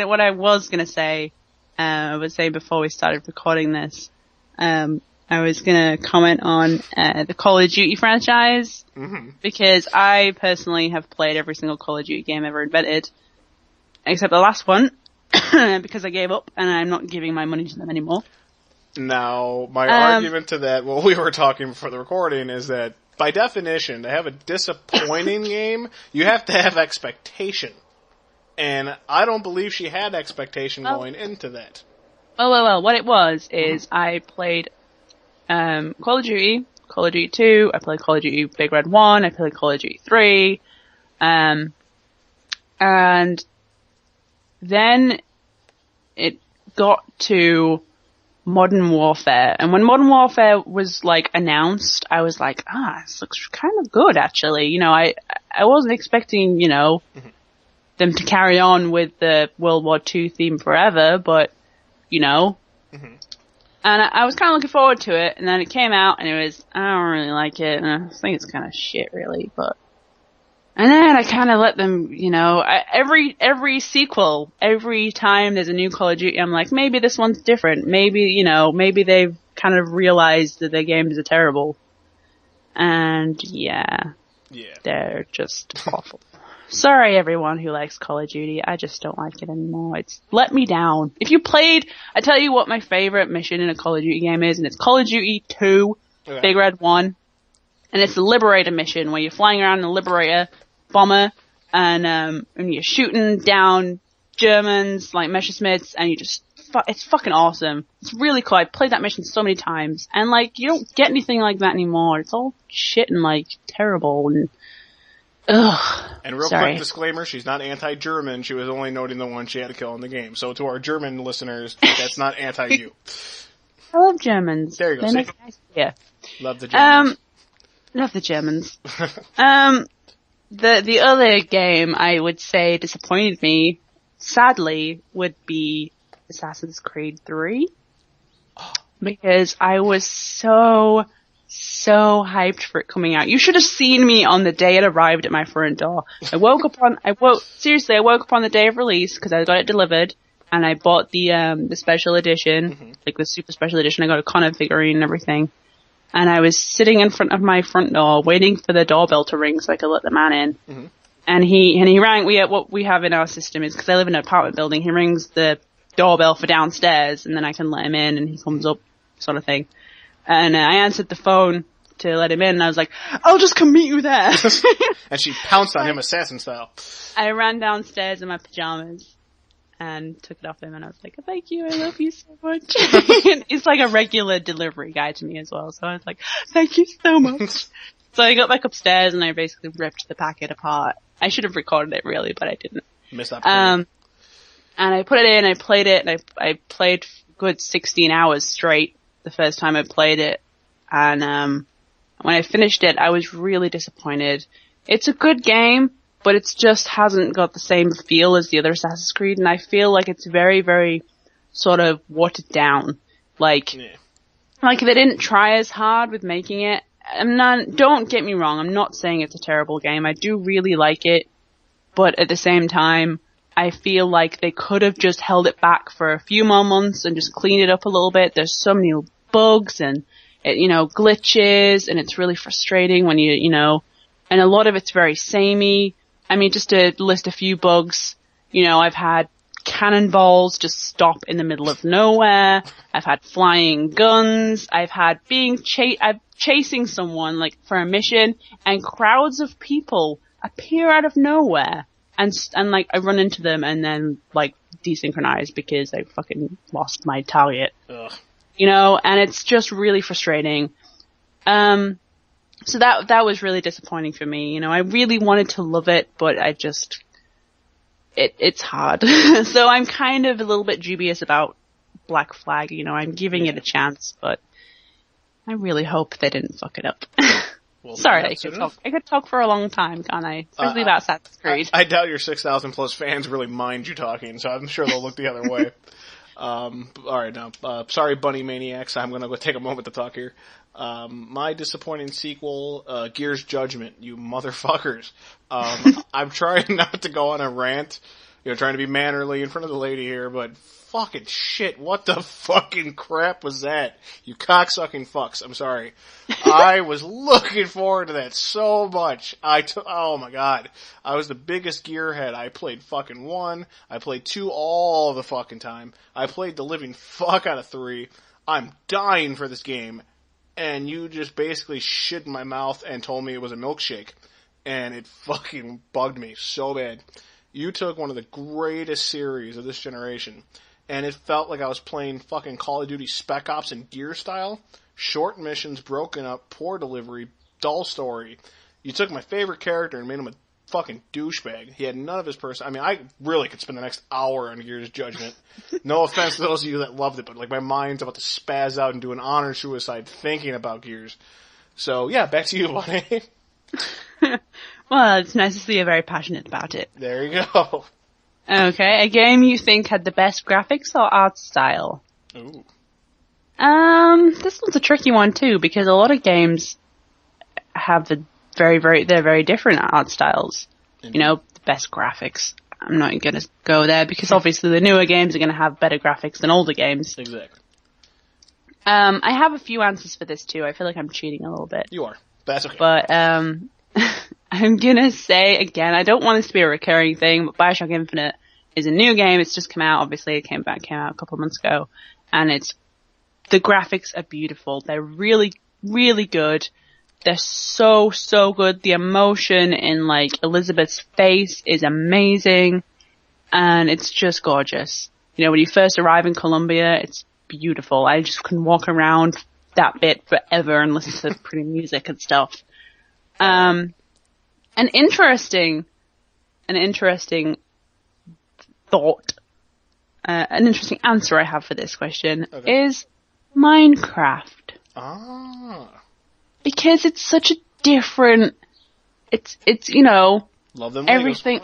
gonna say, I was saying before we started recording this, I was gonna comment on, the Call of Duty franchise, because I personally have played every single Call of Duty game ever invented, except the last one, because I gave up and I'm not giving my money to them anymore. Now, my argument to that, what we were talking before the recording, is that, by definition, to have a disappointing game, you have to have expectation. And I don't believe she had expectation going into that. Well, what it was is I played Call of Duty 2, I played Call of Duty Big Red 1, I played Call of Duty 3, and then it got to Modern Warfare, and when Modern Warfare was announced, I was like, this looks kind of good actually. I wasn't expecting, them to carry on with the World War II theme forever, but, and I was kind of looking forward to it, and then it came out, and it was, I don't really like it, and I think it's kind of shit really, but, and then I kind of let them, every sequel, every time there's a new Call of Duty, I'm like, maybe this one's different, maybe, maybe they've kind of realized that their games are terrible, and yeah, they're just awful. Sorry everyone who likes Call of Duty, I just don't like it anymore. It's let me down. If you played, I tell you what my favorite mission in a Call of Duty game is, and it's Call of Duty 2, Big Red 1, and it's the Liberator mission, where you're flying around in a Liberator bomber, and you're shooting down Germans, like Messerschmitts, and it's fucking awesome. It's really cool. I played that mission so many times, and you don't get anything like that anymore. It's all shit and terrible, and ugh. And quick disclaimer, she's not anti-German, she was only noting the one she had to kill in the game. So to our German listeners, that's not anti-you. I love Germans. There you go. Nice. Yeah. Love the Germans. Love the Germans. The other game I would say disappointed me, sadly, would be Assassin's Creed 3. Because I was so hyped for it coming out. You should have seen me on the day it arrived at my front door. I woke up on the day of release, because I got it delivered, and I bought the special edition, the super special edition. I got a Connor figurine and everything. And I was sitting in front of my front door, waiting for the doorbell to ring so I could let the man in. And he rang. What we have in our system is, because I live in an apartment building, he rings the doorbell for downstairs, and then I can let him in, and he comes up, sort of thing. And I answered the phone to let him in, and I was like, I'll just come meet you there. And she pounced on him assassin style. I ran downstairs in my pajamas and took it off him, and I was like, thank you, I love you so much. He's like a regular delivery guy to me as well, so I was like, thank you so much. So I got back upstairs, and I basically ripped the packet apart. I should have recorded it really, but I didn't. Missed opportunity. And I put it in, I played it, and I played good 16 hours straight the first time I played it, and when I finished it, I was really disappointed. It's a good game, but it just hasn't got the same feel as the other Assassin's Creed, and I feel like it's very, very sort of watered down. Like they didn't try as hard with making it. Don't get me wrong, I'm not saying it's a terrible game. I do really like it, but at the same time, I feel like they could have just held it back for a few more months and just cleaned it up a little bit. There's so many bugs and, glitches, and it's really frustrating when and a lot of it's very samey. I mean, just to list a few bugs, I've had cannonballs just stop in the middle of nowhere. I've had flying guns. I've had I'm chasing someone like for a mission, and crowds of people appear out of nowhere, and like I run into them and then like desynchronize because I fucking lost my target. Ugh. You know, and it's just really frustrating. So that was really disappointing for me. You know, I really wanted to love it, but it's hard. So I'm kind of a little bit dubious about Black Flag. You know, I'm giving it a chance, but I really hope they didn't fuck it up. Well, sorry, I could talk for a long time, can't I? Especially about Assassin's Creed. I doubt your 6,000 plus fans really mind you talking, so I'm sure they'll look the other way. Alright, now, sorry, Bunny Maniacs, I'm gonna go take a moment to talk here. My disappointing sequel, Gears Judgment, you motherfuckers. I'm trying not to go on a rant, you know, trying to be mannerly in front of the lady here, but fucking shit, what the fucking crap was that? You cocksucking fucks, I'm sorry. I was looking forward to that so much. Oh my god. I was the biggest gearhead. I played fucking 1, I played 2 all the fucking time. I played the living fuck out of 3. I'm dying for this game. And you just basically shit in my mouth and told me it was a milkshake. And it fucking bugged me so bad. You took one of the greatest series of this generation, and it felt like I was playing fucking Call of Duty Spec Ops in Gear style. Short missions, broken up, poor delivery, dull story. You took my favorite character and made him a fucking douchebag. He had none of his I mean, I really could spend the next hour on Gears Judgment. No offense to those of you that loved it, but like my mind's about to spaz out and do an honor suicide thinking about Gears. So yeah, back to you, Bunny. Well, it's nice to see you're very passionate about it. There you go. Okay, a game you think had the best graphics or art style? Ooh. This one's a tricky one too, because a lot of games have they're very different art styles. Indeed. You know, the best graphics. I'm not gonna go there because obviously the newer games are gonna have better graphics than older games. Exactly. I have a few answers for this too. I feel like I'm cheating a little bit. You are. That's okay. But, I'm gonna say again, I don't want this to be a recurring thing, but BioShock Infinite is a new game. It's just come out. Obviously, it came out a couple of months ago, and the graphics are beautiful. They're really, really good. They're so good. The emotion in like Elizabeth's face is amazing, and it's just gorgeous. You know, when you first arrive in Colombia, it's beautiful. I just can walk around that bit forever and listen to pretty music and stuff. An interesting thought, an interesting answer I have for this question is Minecraft. Ah. Because it's such a different, it's, you know, love them everything,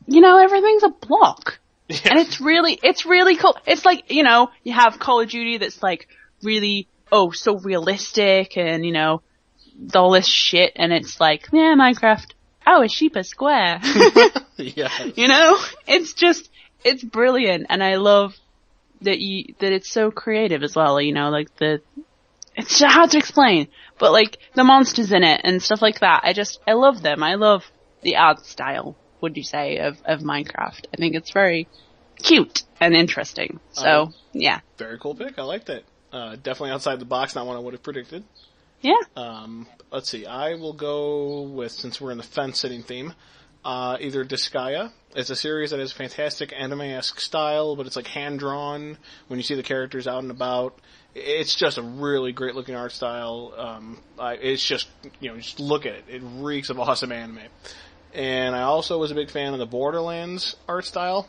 you know, everything's a block. Yeah. And it's really cool. It's like, you know, you have Call of Duty that's like really, so realistic and, you know, all this shit, and it's like, yeah, Minecraft, a sheep is square. Yeah. You know? It's brilliant, and I love that it's so creative as well, you know, like it's hard to explain, but like the monsters in it and stuff like that, I love them. I love the art style, would you say, of Minecraft. I think it's very cute and interesting. So, yeah. Very cool pick. I like that. Definitely outside the box, not one I would have predicted. Yeah. Let's see. I will go with, since we're in the fence-sitting theme, either Disgaea. It's a series that has fantastic anime-esque style, but it's like hand-drawn when you see the characters out and about. It's just a really great-looking art style. It's just, you know, just look at it. It reeks of awesome anime. And I also was a big fan of the Borderlands art style.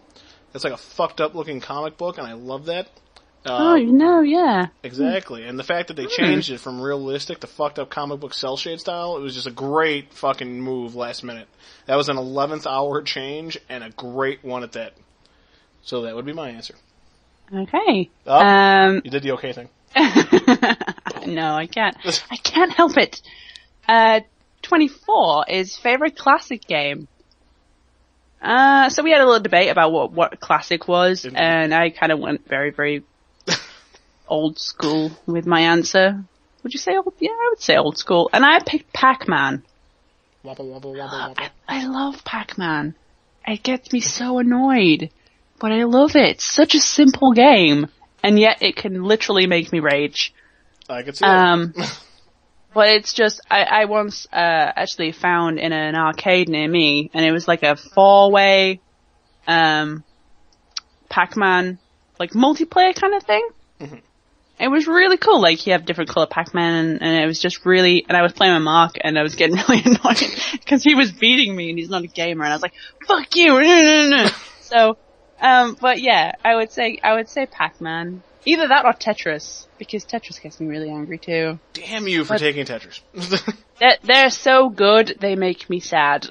It's like a fucked-up-looking comic book, and I love that. Yeah. Exactly. And the fact that they changed it from realistic to fucked up comic book cell shade style, it was just a great fucking move last minute. That was an 11th hour change, and a great one at that. So that would be my answer. Okay. Oh, you did the okay thing. No, I can't. I can't help it. 24 is favorite classic game. So we had a little debate about what classic was, and I kind of went very, very old school with my answer. Would you say old? Yeah, I would say old school. And I picked Pac-Man. Wobble, wobble, wobble, wobble. I love Pac-Man. It gets me so annoyed. but I love it. It's such a simple game, and yet it can literally make me rage. I could see that. But it's just, I once actually found in an arcade near me, and it was like a 4-way Pac-Man, like multiplayer kind of thing. Mm-hmm. It was really cool. Like, you have different color Pac-Man, and it was just really, and I was playing with Mark, and I was getting really annoyed, because he was beating me, and he's not a gamer, and I was like, fuck you! So, but yeah, I would say Pac-Man. Either that or Tetris, because Tetris gets me really angry too. Damn you for taking Tetris. They're so good, they make me sad.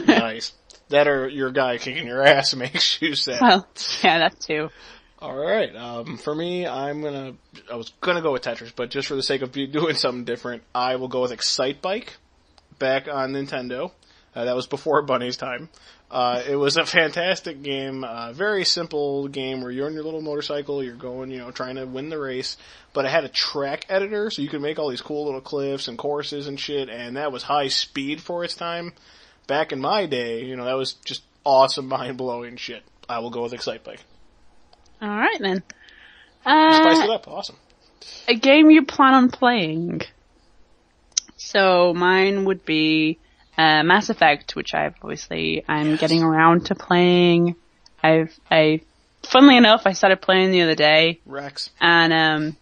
Nice. That or your guy kicking your ass makes you sad. Well, yeah, that too. Alright, for me, I was gonna go with Tetris, but just for the sake of doing something different, I will go with Excite Bike, back on Nintendo. That was before Bunny's time. It was a fantastic game, very simple game where you're on your little motorcycle, you're going, trying to win the race, but it had a track editor, so you could make all these cool little cliffs and courses and shit, and that was high speed for its time. Back in my day, that was just awesome, mind-blowing shit. I will go with Excite Bike. Alright then. Spice it up, awesome. A game you plan on playing? So, mine would be Mass Effect, which I'm getting around to playing. Funnily enough, I started playing the other day. Rex. And,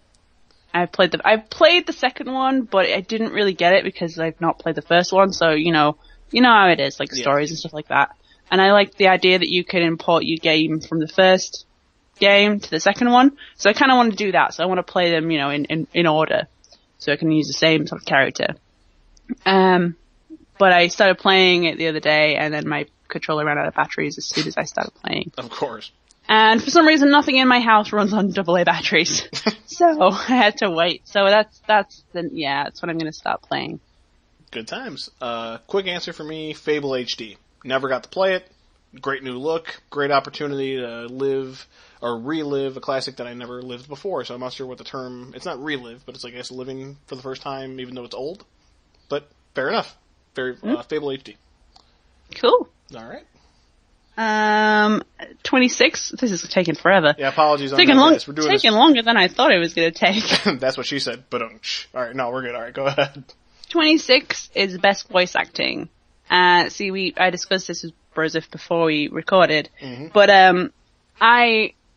I played the second one, but I didn't really get it because I've not played the first one, so, you know how it is, like stories and stuff like that. And I like the idea that you can import your game from the first game to the second one. So I kind of want to do that. So I want to play them, in order. So I can use the same sort of character. But I started playing it the other day, and then my controller ran out of batteries as soon as I started playing. Of course. And for some reason, nothing in my house runs on AA batteries. So I had to wait. So that's what I'm going to start playing. Good times. Quick answer for me, Fable HD. Never got to play it. Great new look. Great opportunity to live or relive a classic that I never lived before. So I'm not sure what the term, it's not relive, but it's, I guess, living for the first time even though it's old. But fair enough. Fable HD. Cool. All right. 26. This is taking forever. Yeah, apologies on taking that. We're doing taking longer than I thought it was going to take. That's what she said. But alright, no, we're good. Alright, go ahead. 26 is best voice acting. I discussed this with Broseph before we recorded. Mm-hmm. But,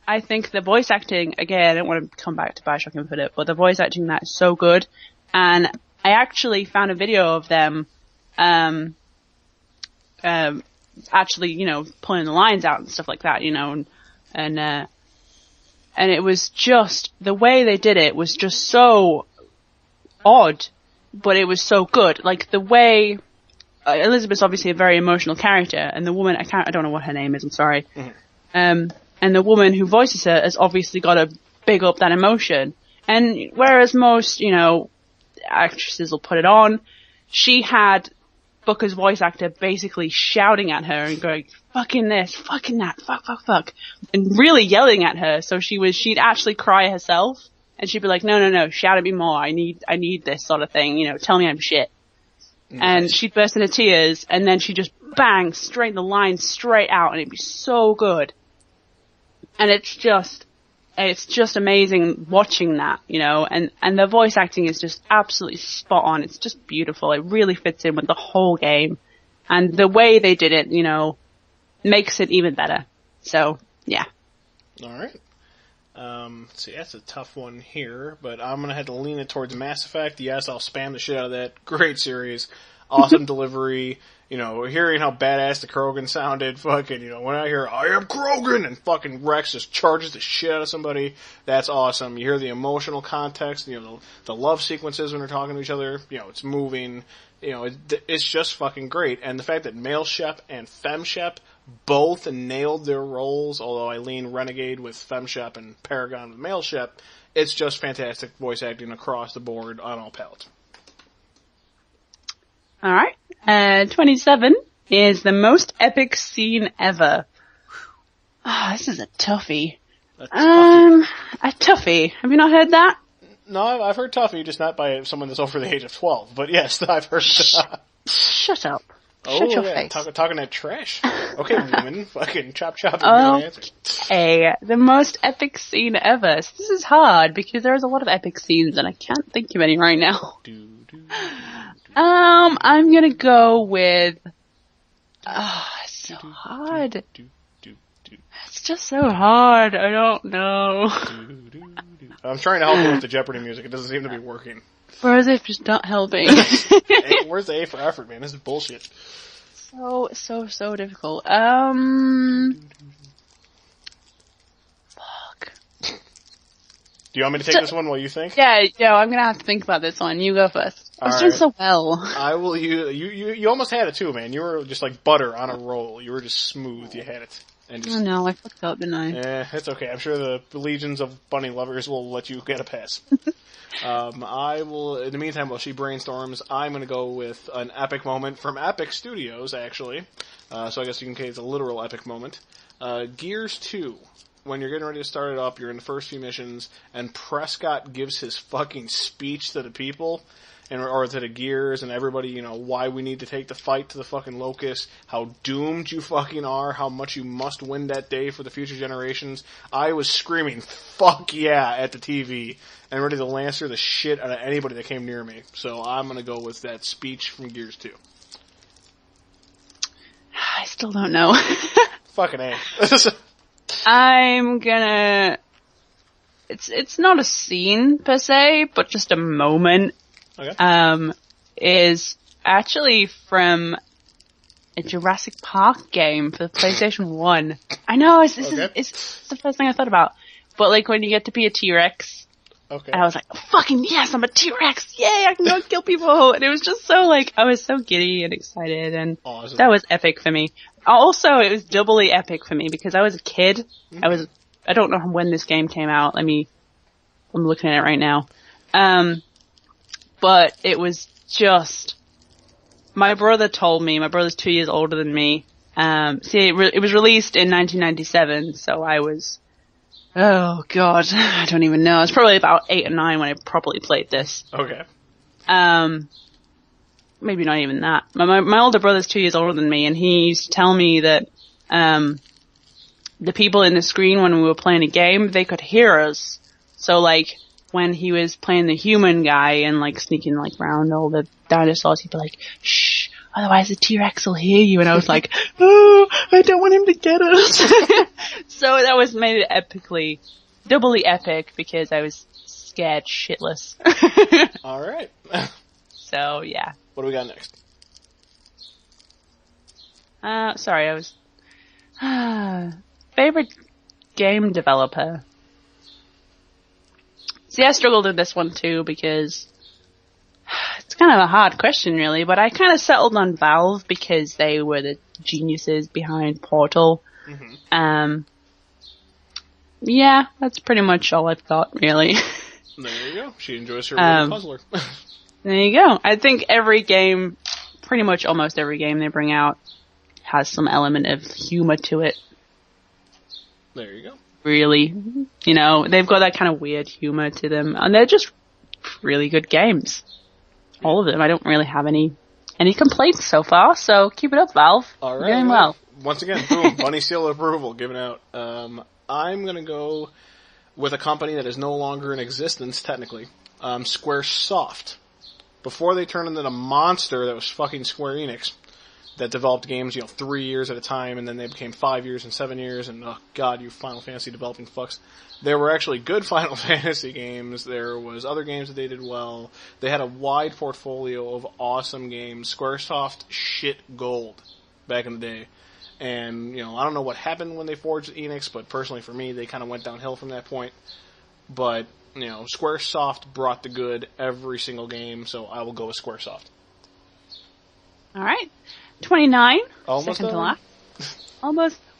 I think the voice acting, again, I don't want to come back to Bioshock Infinite, but the voice acting in that is so good. And I actually found a video of them, actually, pulling the lines out and stuff like that, and it was just, the way they did it was just so odd, but it was so good. Like, the way, Elizabeth's obviously a very emotional character, and the woman, I don't know what her name is, I'm sorry, mm-hmm. And the woman who voices her has obviously got to big up that emotion, and whereas most, actresses will put it on, she had Booker's voice actor basically shouting at her and going, fucking this, fucking that, fuck, and really yelling at her. So she'd actually cry herself, and she'd be like, no, shout at me more, I need this sort of thing, tell me I'm shit. Nice. And she'd burst into tears, and then she'd just bang, straighten the line straight out, and it'd be so good. And it's just amazing watching that, and the voice acting is just absolutely spot on. It's just beautiful. It really fits in with the whole game. And the way they did it, makes it even better. So, yeah. Alright. See, that's a tough one here, but I'm gonna have to lean it towards Mass Effect. Yes, I'll spam the shit out of that. Great series. Awesome delivery. Hearing how badass the Krogan sounded, when I hear, I am Krogan, and fucking Rex just charges the shit out of somebody, that's awesome. You hear the emotional context, the love sequences when they're talking to each other, it's moving, it's just fucking great. And the fact that Male Shep and Fem Shep both nailed their roles, although I lean Renegade with Fem Shep and Paragon with Male Shep, it's just fantastic voice acting across the board on all palettes. Alright. 27 is the most epic scene ever. This is a toughie. A toughie. Have you not heard that? No, I've heard toughie, just not by someone that's over the age of 12. But yes, I've heard that. Shut up. Shut your yeah, face. talking that trash. Okay, woman, fucking chop chop. Answer. Okay, the most epic scene ever. So this is hard because there's a lot of epic scenes and I can't think of any right now. I'm gonna go with. It's so hard. It's just so hard. I don't know. I'm trying to help you with the Jeopardy music. It doesn't seem to be working. Broseph just not helping. Hey, where's the A for effort, man? This is bullshit. So difficult. Fuck. Do you want me to take this one while you think? Yeah, I'm gonna have to think about this one. You go first. I was doing so well. I will. You almost had it too, man. You were just like butter on a roll. You were just smooth. You had it. And just, oh no, I fucked up, didn't I? It's okay. I'm sure the legions of bunny lovers will let you get a pass. I will. In the meantime, while she brainstorms, I'm going to go with an epic moment from Epic Studios, actually. So I guess you can say it's a literal epic moment. Gears 2. When you're getting ready to start it up, you're in the first few missions, and Prescott gives his fucking speech to the people, or to the Gears and everybody, why we need to take the fight to the fucking Locust, how doomed you fucking are, how much you must win that day for the future generations. I was screaming, fuck yeah, at the TV, and ready to lancer the shit out of anybody that came near me. So I'm gonna go with that speech from Gears 2. I still don't know. Fucking A. I'm gonna... It's not a scene, per se, but just a moment. Okay. Is actually from a Jurassic Park game for the PlayStation 1. I know, it's the first thing I thought about. But like when you get to be a T-Rex, okay. I was like, fucking yes, I'm a T-Rex! Yay, I can go kill people! And it was just so like, I was so giddy and excited, and awesome. That was epic for me. Also, it was doubly epic for me because I was a kid. Mm-hmm. I don't know when this game came out. I'm looking at it right now. But it was just, my brother told me, my brother's 2 years older than me, it was released in 1997, so I was, oh god, I don't even know, I was probably about 8 or 9 when I properly played this. Okay. Maybe not even that. My older brother's 2 years older than me, and he used to tell me that, the people in the screen when we were playing a game, they could hear us. So like, when he was playing the human guy and like sneaking like around all the dinosaurs, he'd be like, shh, otherwise the T-Rex will hear you. And I was like, oh, I don't want him to get us. So that was made it doubly epic because I was scared shitless. Alright. So yeah. What do we got next? Sorry, I was, favorite game developer. See, I struggled with this one too because it's kind of a hard question really, but I kind of settled on Valve because they were the geniuses behind Portal. Mm-hmm. Yeah, that's pretty much all I've got really. There you go. She enjoys her puzzler. There you go. I think every game, pretty much almost every game they bring out has some element of humor to it. There you go. Really, they've got that kind of weird humor to them, and they're just really good games. All of them. I don't really have any complaints so far, so keep it up, Valve. All right. You're doing well. Once again, boom, bunny seal of approval given out. I'm gonna go with a company that is no longer in existence, technically. Squaresoft. Before they turned into the monster that was fucking Square Enix, that developed games, 3 years at a time, and then they became 5 years and 7 years, and oh god, you Final Fantasy developing fucks. There were actually good Final Fantasy games, there was other games that they did well, they had a wide portfolio of awesome games. Squaresoft shit gold back in the day. And, I don't know what happened when they forged Enix, but personally for me, they kind of went downhill from that point. But, Squaresoft brought the good every single game, so I will go with Squaresoft. Alright. 29. Almost second to last.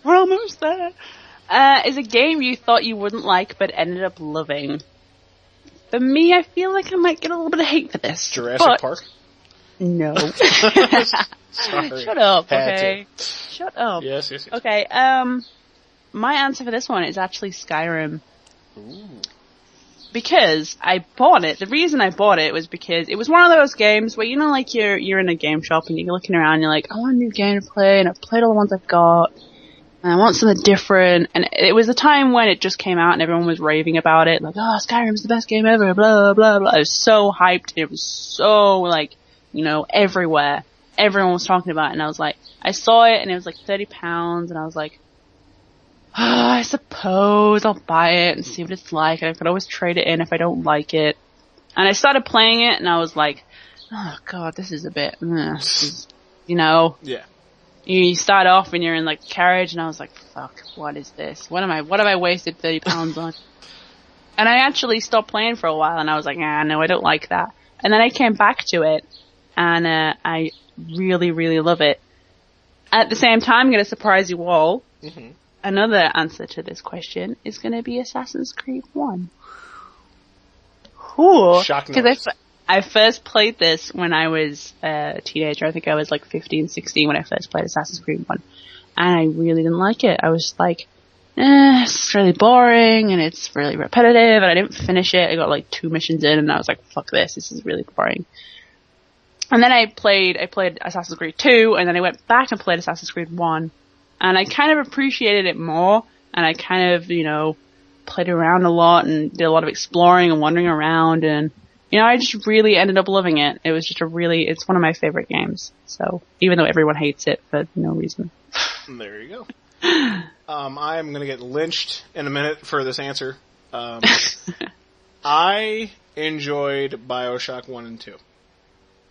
We're almost there. Is a game you thought you wouldn't like but ended up loving. For me, I feel like I might get a little bit of hate for this. Jurassic Park? No. Sorry. Shut up, okay? Shut up. Yes. Okay, my answer for this one is actually Skyrim. Ooh. because I bought it. The reason I bought it was because it was one of those games where, you know, like you're in a game shop and you're looking around and you're like, I want a new game to play and I've played all the ones I've got and I want something different. And it was a time when it just came out and everyone was raving about it. Like, oh, Skyrim's the best game ever, blah, blah, blah. I was so hyped. It was so, like, you know, everywhere. Everyone was talking about it and I was like, I saw it and it was like £30 and I was like, oh, I suppose I'll buy it and see what it's like, and I could always trade it in if I don't like it. And I started playing it, and I was like, oh god, this is a bit, you know. Yeah. You start off and you're in like a carriage, and I was like, fuck, what is this? What have I wasted £30 on? And I actually stopped playing for a while, and I was like, no, I don't like that. And then I came back to it, and I really, really love it. At the same time, I'm going to surprise you all. Mm-hmm. Another answer to this question is going to be Assassin's Creed 1. Cool. Because I first played this when I was a teenager. I think I was like 15, 16 when I first played Assassin's Creed 1. And I really didn't like it. I was like, it's really boring and it's really repetitive, and I didn't finish it. I got like 2 missions in and I was like, fuck this is really boring. And then I played Assassin's Creed 2, and then I went back and played Assassin's Creed 1. And I kind of appreciated it more, and I kind of, you know, played around a lot and did a lot of exploring and wandering around, and, you know, I just really ended up loving it. It was just it's one of my favorite games. So, even though everyone hates it for no reason. There you go. I'm gonna get lynched in a minute for this answer. I enjoyed BioShock 1 and 2.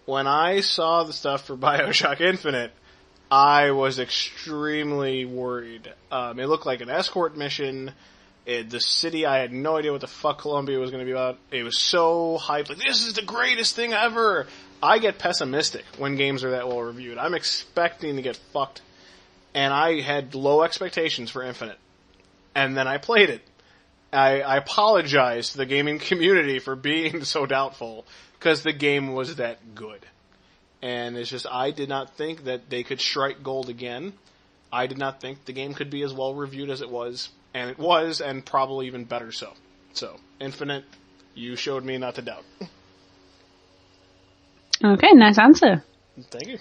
When I saw the stuff for BioShock Infinite, I was extremely worried. It looked like an escort mission. The city, I had no idea what the fuck Columbia was going to be about. It was so hyped. Like, this is the greatest thing ever! I get pessimistic when games are that well reviewed. I'm expecting to get fucked. And I had low expectations for Infinite. And then I played it. I apologize to the gaming community for being so doubtful, because the game was that good. And it's just, I did not think that they could strike gold again. I did not think the game could be as well reviewed as it was. And it was, and probably even better so. So, Infinite, you showed me not to doubt. Okay, nice answer. Thank you.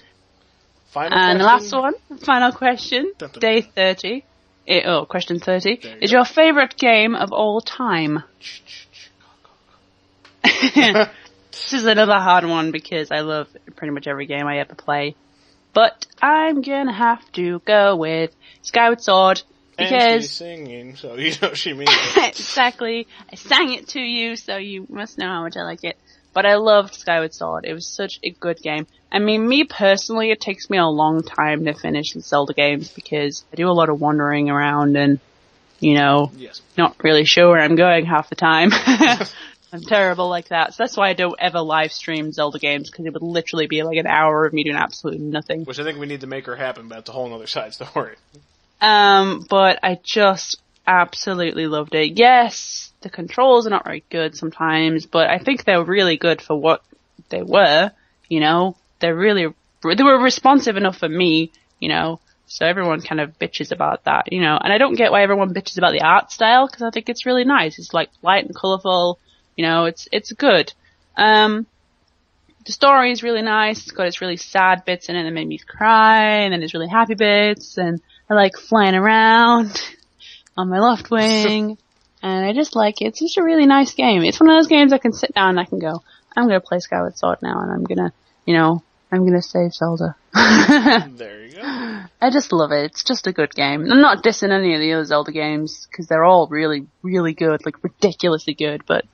And the last one, final question, day 30. Question 30. Is your favourite game of all time? This is another hard one because I love pretty much every game I ever play. But I'm gonna have to go with Skyward Sword because... And she's singing, so you know she means it. Exactly. I sang it to you, so you must know how much I like it. But I loved Skyward Sword. It was such a good game. I mean, me personally, it takes me a long time to finish the Zelda games because I do a lot of wandering around and, you know, not really sure where I'm going half the time. I'm terrible like that. So that's why I don't ever live stream Zelda games, because it would literally be like an hour of me doing absolutely nothing. Which I think we need to make her happen, but that's a whole other side story. But I just absolutely loved it. Yes, the controls are not very good sometimes, but I think they're really good for what they were, you know. They were responsive enough for me, you know. So everyone kind of bitches about that, you know. And I don't get why everyone bitches about the art style, because I think it's really nice. It's like light and colourful. You know, it's good. The story is really nice. It's got its really sad bits in it that made me cry, and then there's really happy bits, and I like flying around on my left wing, and I just like it. It's just a really nice game. It's one of those games I can sit down and I can go, I'm gonna play Skyward Sword now, and I'm gonna save Zelda. There you go. I just love it. It's just a good game. I'm not dissing any of the other Zelda games, because they're all really, really good, like ridiculously good, but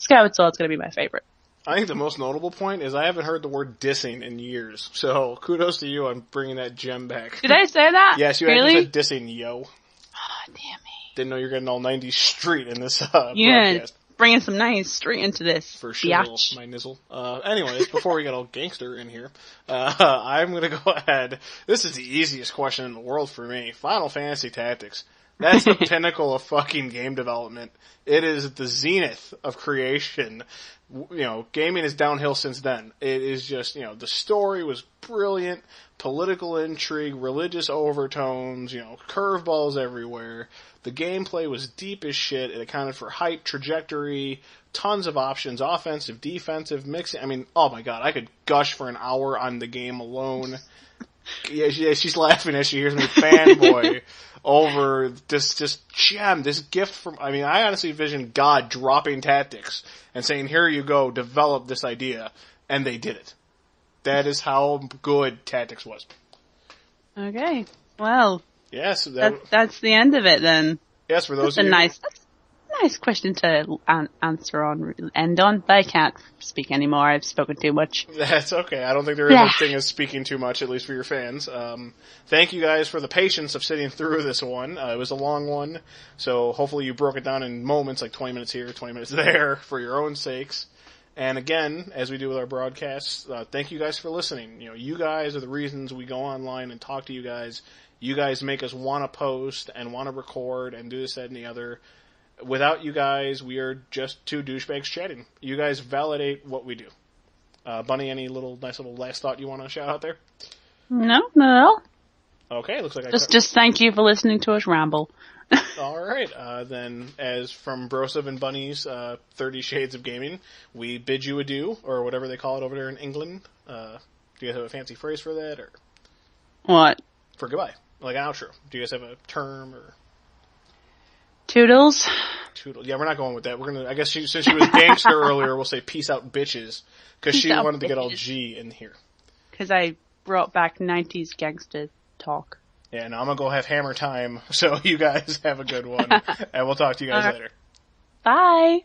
Skyward Sword's gonna be my favorite. I think the most notable point is I haven't heard the word dissing in years, so kudos to you on bringing that gem back. Did I say that? Yes, you really? actually said dissing, yo. Oh, damn me. Didn't know you were getting all 90s street in this broadcast. Bringing some 90s street into this. For sure, biatch. my nizzle. Anyways, before we get all gangster in here, I'm gonna go ahead. This is the easiest question in the world for me. Final Fantasy Tactics. That's the pinnacle of fucking game development. It is the zenith of creation. Gaming is downhill since then. It is just, the story was brilliant, political intrigue, religious overtones, curveballs everywhere. The gameplay was deep as shit. It accounted for height, trajectory, tons of options, offensive, defensive, mixing. I mean, oh my god, I could gush for an hour on the game alone. Yeah, she's laughing as she hears me fanboy over this gem, this gift from, I honestly envisioned God dropping Tactics and saying, here you go, develop this idea. And they did it. That is how good Tactics was. Okay. Well. Yes. That's the end of it then. Yes, for those that's of you. That's a nice question to answer on, end on, but I can't speak anymore. I've spoken too much. That's okay. I don't think there is such thing as speaking too much, at least for your fans. Thank you guys for the patience of sitting through this one. It was a long one, so hopefully you broke it down in moments, like 20 minutes here, 20 minutes there, for your own sakes. And again, as we do with our broadcasts, thank you guys for listening. You guys are the reasons we go online and talk to you guys. You guys make us want to post and want to record and do this, that, and the other. Without you guys, we are just two douchebags chatting. You guys validate what we do. Bunny, any nice little last thought you want to shout out there? No, not at all. Okay, looks like just thank you for listening to us ramble. All right, then, as from Broseph and Bunny's 30 Shades of Gaming, we bid you adieu, or whatever they call it over there in England. Do you guys have a fancy phrase for that, or what? For goodbye, like an outro. Do you guys have a term or? Toodles. Yeah, we're not going with that. We're gonna. I guess since she was gangster earlier, we'll say peace out, bitches, because she wanted to get all G in here. Because I brought back 90s gangster talk. Yeah, and I'm gonna go have hammer time. So you guys have a good one, and we'll talk to you guys later. Bye.